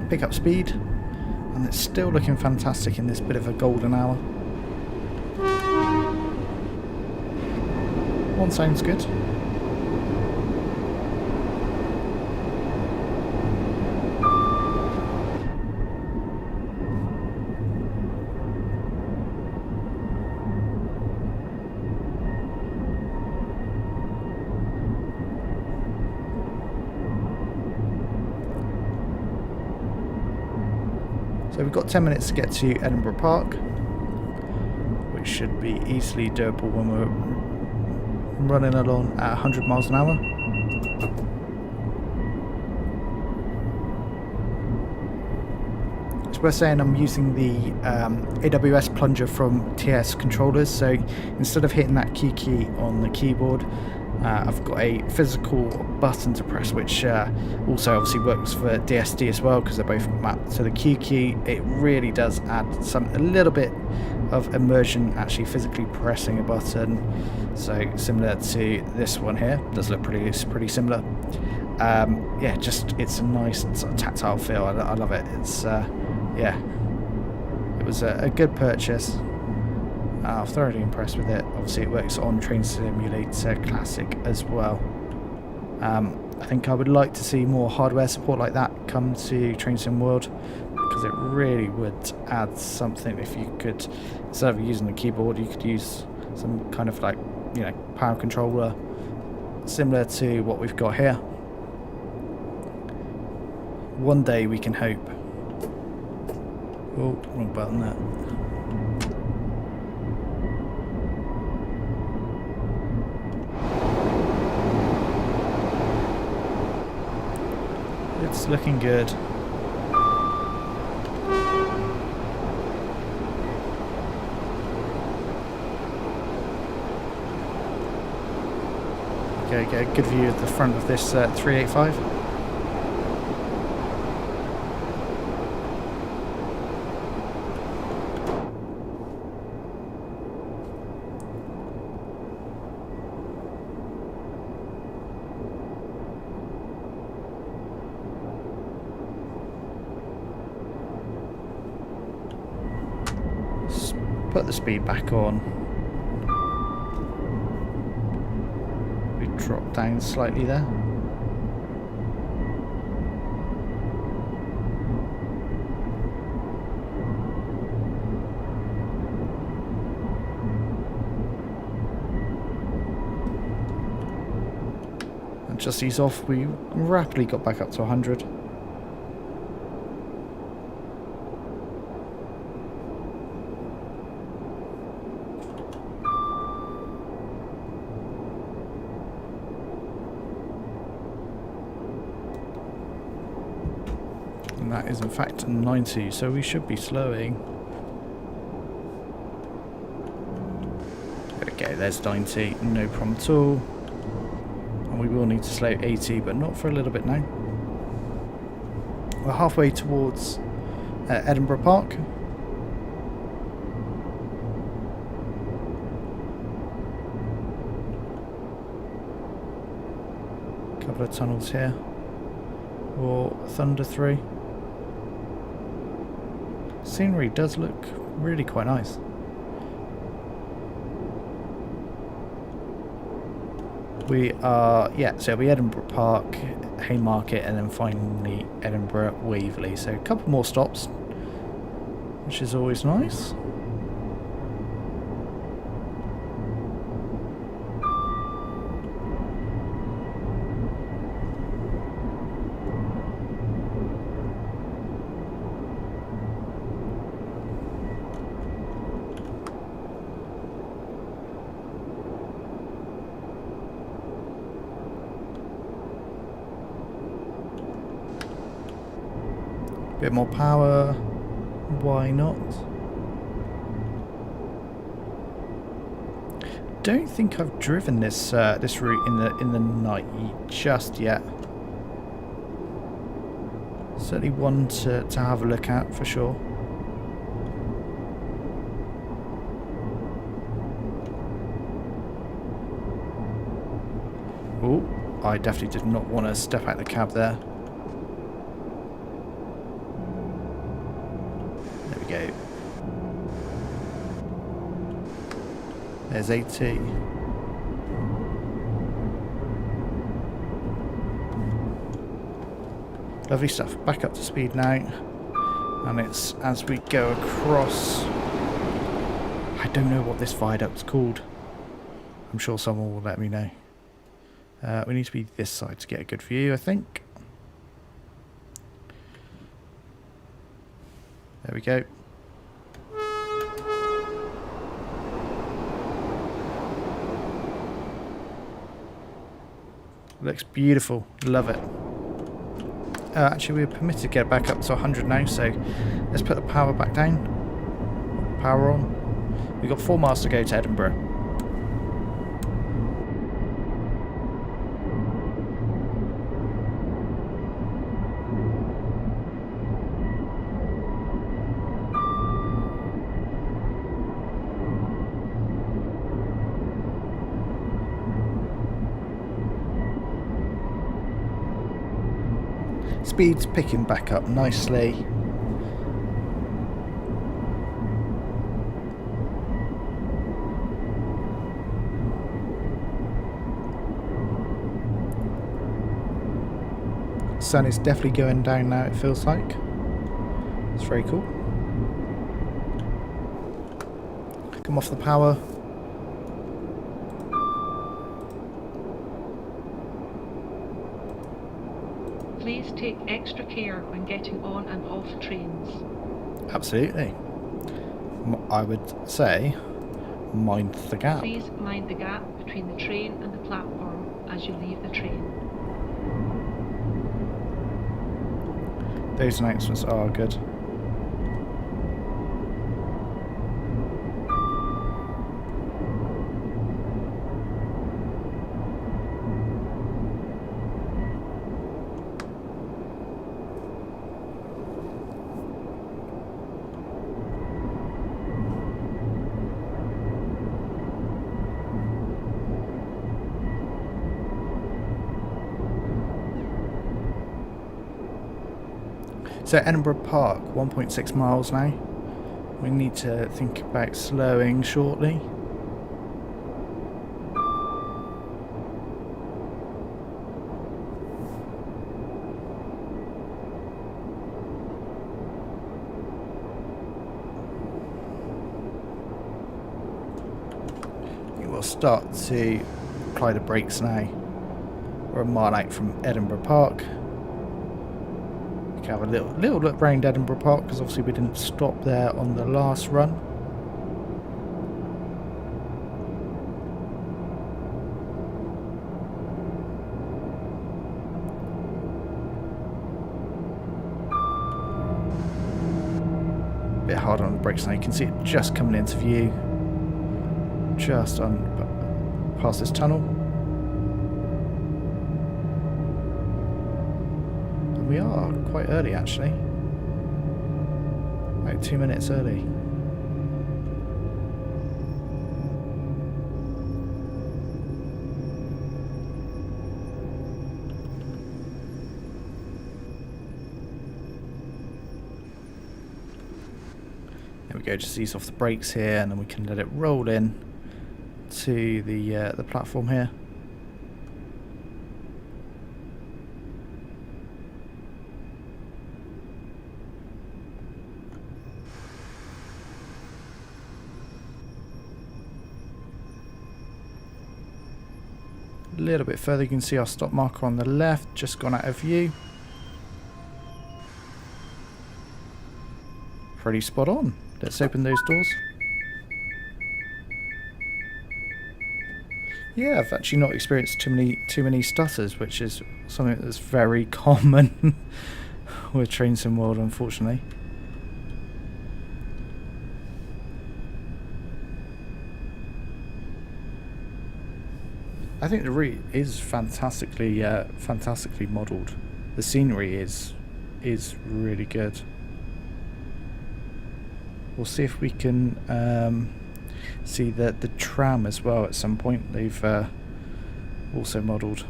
pick up speed, and it's still looking fantastic in this bit of a golden hour. One sounds good. So we've got 10 minutes to get to Edinburgh Park, which should be easily doable when we're running along at 100 miles an hour. So we're saying I'm using the AWS plunger from TS controllers, so instead of hitting that key on the keyboard, I've got a physical button to press, which also obviously works for DSD as well, because they're both mapped to the Q key. It really does add a little bit of immersion actually physically pressing a button, so similar to this one here. Does look pretty similar. Yeah, just it's a nice sort of tactile feel. I love it. It's yeah, it was a good purchase. I'm thoroughly impressed with it. Obviously it works on Train Simulator Classic as well. I think I would like to see more hardware support like that come to Train Sim World, because it really would add something if you could, instead of using the keyboard, you could use some kind of like, you know, power controller similar to what we've got here. One day we can hope. Oh, wrong button there. It's looking good. Okay, get a good view of the front of this 385. Put the speed back on. We drop down slightly there. And just ease off, we rapidly got back up to 100. And that is in fact 90, so we should be slowing. Okay, there's 90, no problem at all. And we will need to slow 80, but not for a little bit now. We're halfway towards Edinburgh Park. Couple of tunnels here. Or Thunder 3. Scenery does look really quite nice. We are, yeah, so we Edinburgh Park, Haymarket, and then finally Edinburgh Waverly. So a couple more stops, which is always nice. Bit more power, why not? Don't think I've driven this this route in the night just yet. Certainly one to have a look at for sure. Oh, I definitely did not want to step out the cab there. There's AT. Lovely stuff. Back up to speed now. And it's as we go across. I don't know what this viaduct's called. I'm sure someone will let me know. We need to be this side to get a good view, I think. There we go. Looks beautiful. Love it. Actually, we're permitted to get back up to 100 now, so let's put the power back down. Power on. We've got 4 miles to go to Edinburgh. Speed's picking back up nicely. Sun is definitely going down now, it feels like. It's very cool. Come off the power. Please take extra care when getting on and off trains. Absolutely. I would say, mind the gap. Please mind the gap between the train and the platform as you leave the train. Those announcements are good. So Edinburgh Park, 1.6 miles now. We need to think about slowing shortly. We will start to apply the brakes now. We're a mile out from Edinburgh Park. Have a little look round Edinburgh Park because obviously we didn't stop there on the last run. A bit hard on the brakes now. You can see it just coming into view, just on past this tunnel. We are quite early actually, about 2 minutes early. There we go, just ease off the brakes here and then we can let it roll in to the platform here. A little bit further, you can see our stop marker on the left, just gone out of view. Pretty spot on. Let's open those doors. Yeah, I've actually not experienced too many stutters, which is something that's very common with Train Sim World, unfortunately. I think the route is fantastically modelled. The scenery is really good. We'll see if we can see the tram as well at some point. They've also modelled.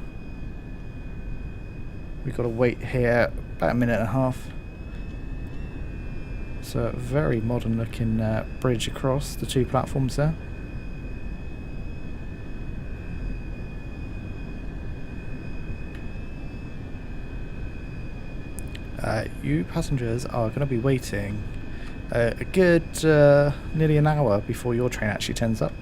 We've got to wait here about a minute and a half. So a very modern looking bridge across the 2 platforms there. You passengers are going to be waiting a good nearly an hour before your train actually turns up.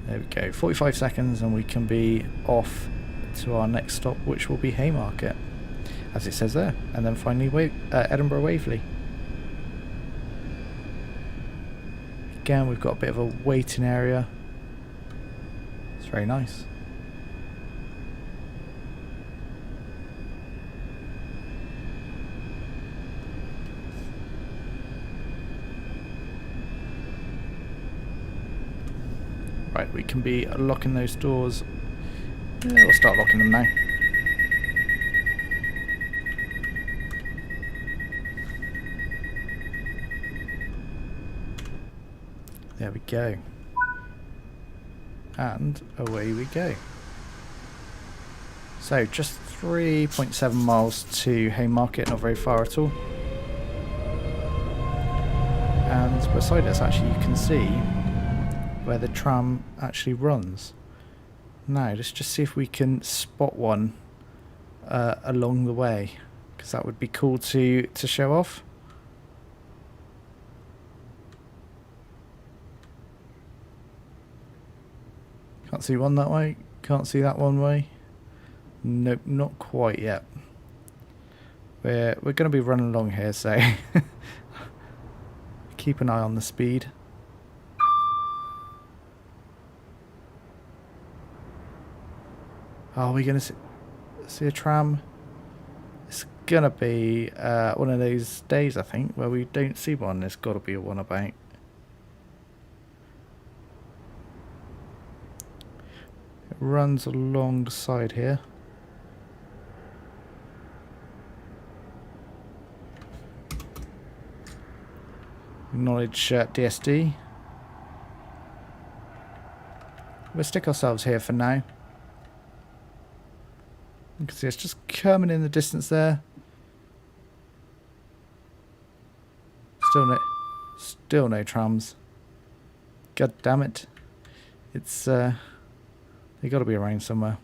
There we go, 45 seconds and we can be off to our next stop, which will be Haymarket, as it says there, and then finally Edinburgh Waverly. Again, we've got a bit of a waiting area. It's very nice. Right, we can be locking those doors. Yeah, we'll start locking them now. There we go. And away we go. So just 3.7 miles to Haymarket, not very far at all. And beside us actually you can see where the tram actually runs. Now let's just see if we can spot one along the way, because that would be cool to show off. Can't see one that way, can't see that one way. Nope, not quite yet. We're going to be running along here, so keep an eye on the speed. Are we going to see a tram? It's going to be one of those days, I think, where we don't see one. There's got to be a one about. Runs alongside here. Acknowledge DSD. We'll stick ourselves here for now. You can see it's just coming in the distance there. Still no trams. God damn it. It's they got to be around somewhere.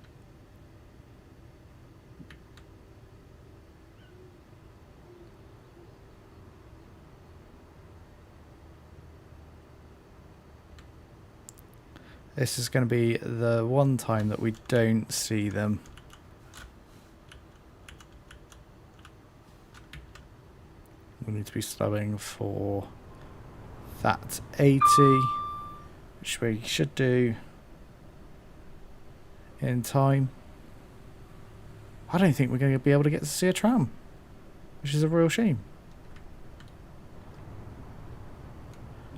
This is going to be the one time that we don't see them. We need to be slowing for that 80, which we should do in time. I don't think we're going to be able to get to see a tram, which is a real shame.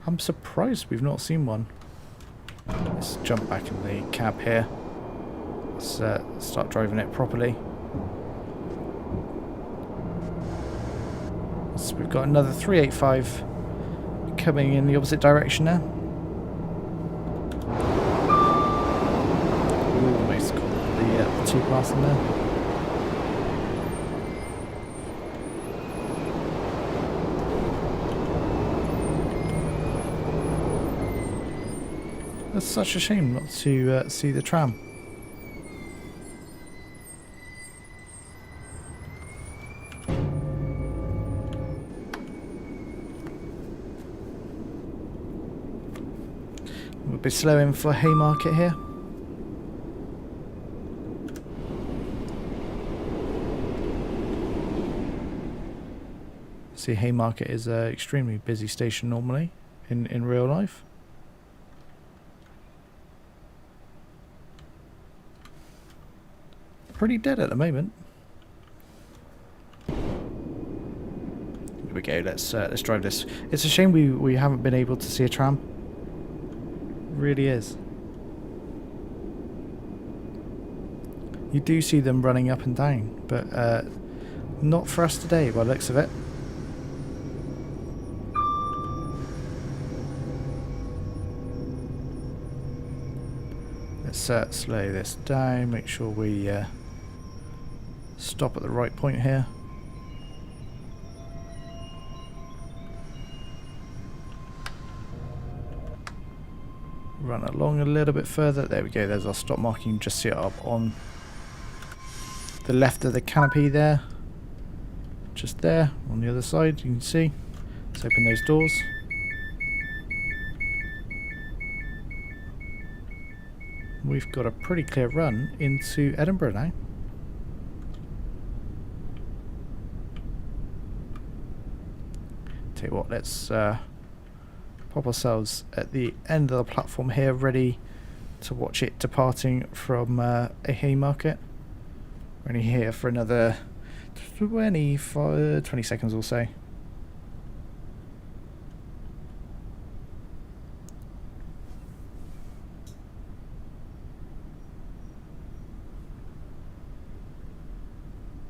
I'm surprised we've not seen one. Let's jump back in the cab here. Let's start driving it properly. So we've got another 385 coming in the opposite direction now. Almost got the two class in there. That's such a shame not to see the tram. We'll be slowing for Haymarket here. See, Haymarket is an extremely busy station normally in real life. Pretty dead at the moment. Here we go. Let's drive this. It's a shame we haven't been able to see a tram. It really is. You do see them running up and down, but not for us today by the looks of it. Let's slow this down. Make sure we stop at the right point here. Run along a little bit further. There we go. There's our stop mark. You can just see it up on the left of the canopy there. Just there on the other side. You can see. Let's open those doors. We've got a pretty clear run into Edinburgh now. Tell you what, let's pop ourselves at the end of the platform here, ready to watch it departing from a Haymarket. We're only here for another 20 seconds or so.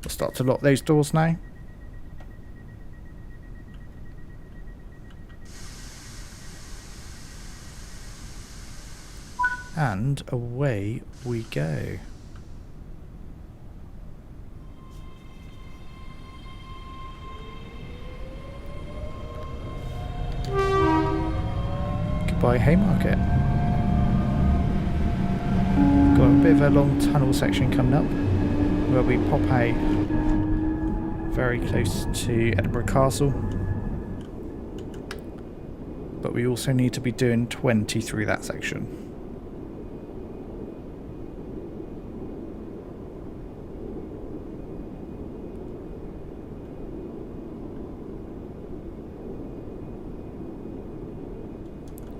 We'll start to lock those doors now. And away we go. Goodbye Haymarket. Got a bit of a long tunnel section coming up where we pop out very close to Edinburgh Castle. But we also need to be doing 20 through that section.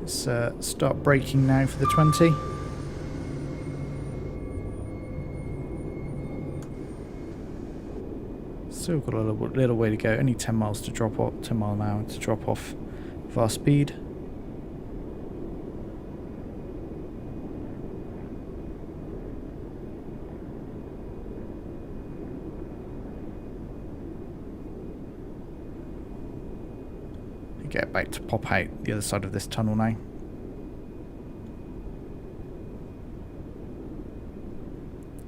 Let's start braking now for the 20. Still got a little way to go. Only 10 miles to drop off, 10 mile an hour to drop off of our speed. Get back to pop out the other side of this tunnel now.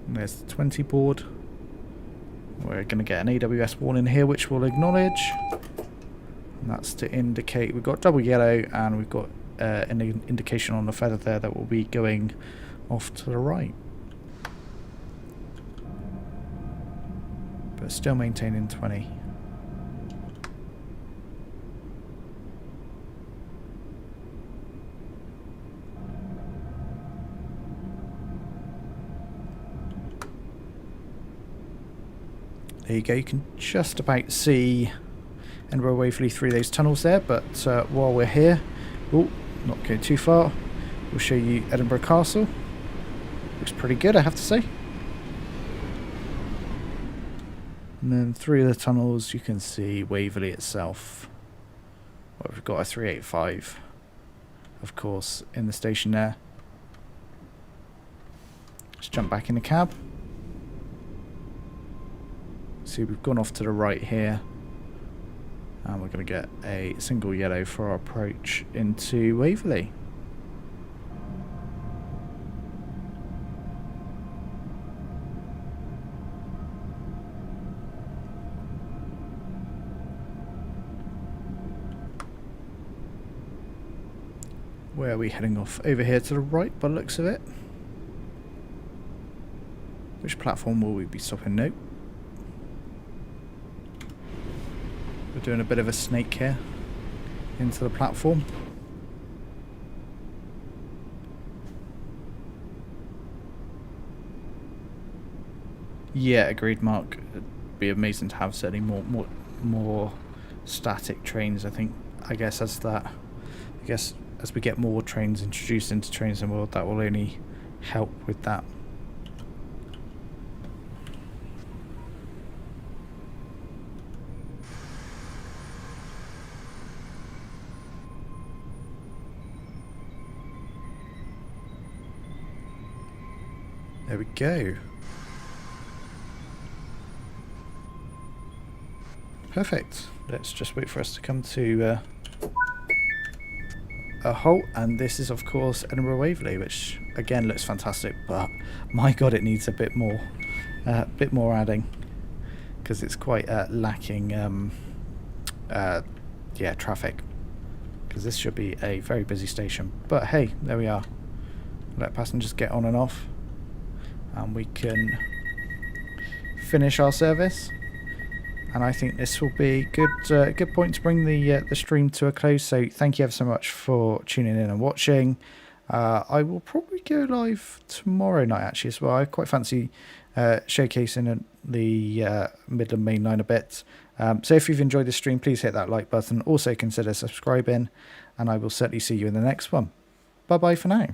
And there's the 20 board. We're going to get an AWS warning here which we'll acknowledge. And that's to indicate we've got double yellow and we've got an indication on the feather there that will be going off to the right. But still maintaining 20. There you go, you can just about see Edinburgh Waverly through those tunnels there, but while we're here, not going too far, we'll show you Edinburgh Castle. Looks pretty good, I have to say. And then through the tunnels you can see Waverly itself. Well, we've got a 385, of course, in the station there. Let's jump back in the cab. See, we've gone off to the right here and we're going to get a single yellow for our approach into Waverly. Where are we heading off? Over here to the right by the looks of it. Which platform will we be stopping? Nope. We're doing a bit of a snake here into the platform. Yeah, agreed, Mark. It'd be amazing to have certainly more static trains. I guess as we get more trains introduced into Trains in the World, that will only help with that. There we go. Perfect. Let's just wait for us to come to a halt, and this is of course Edinburgh Waverly, which again looks fantastic, but my god, it needs a bit more adding, because it's quite lacking traffic, because this should be a very busy station. But hey, there we are. let passengers get on and off, and we can finish our service. And I think this will be a good point to bring the stream to a close. So thank you ever so much for tuning in and watching. I will probably go live tomorrow night actually as well. I quite fancy showcasing the Midland Main Line a bit. So if you've enjoyed this stream, please hit that like button. Also consider subscribing, and I will certainly see you in the next one. Bye bye for now.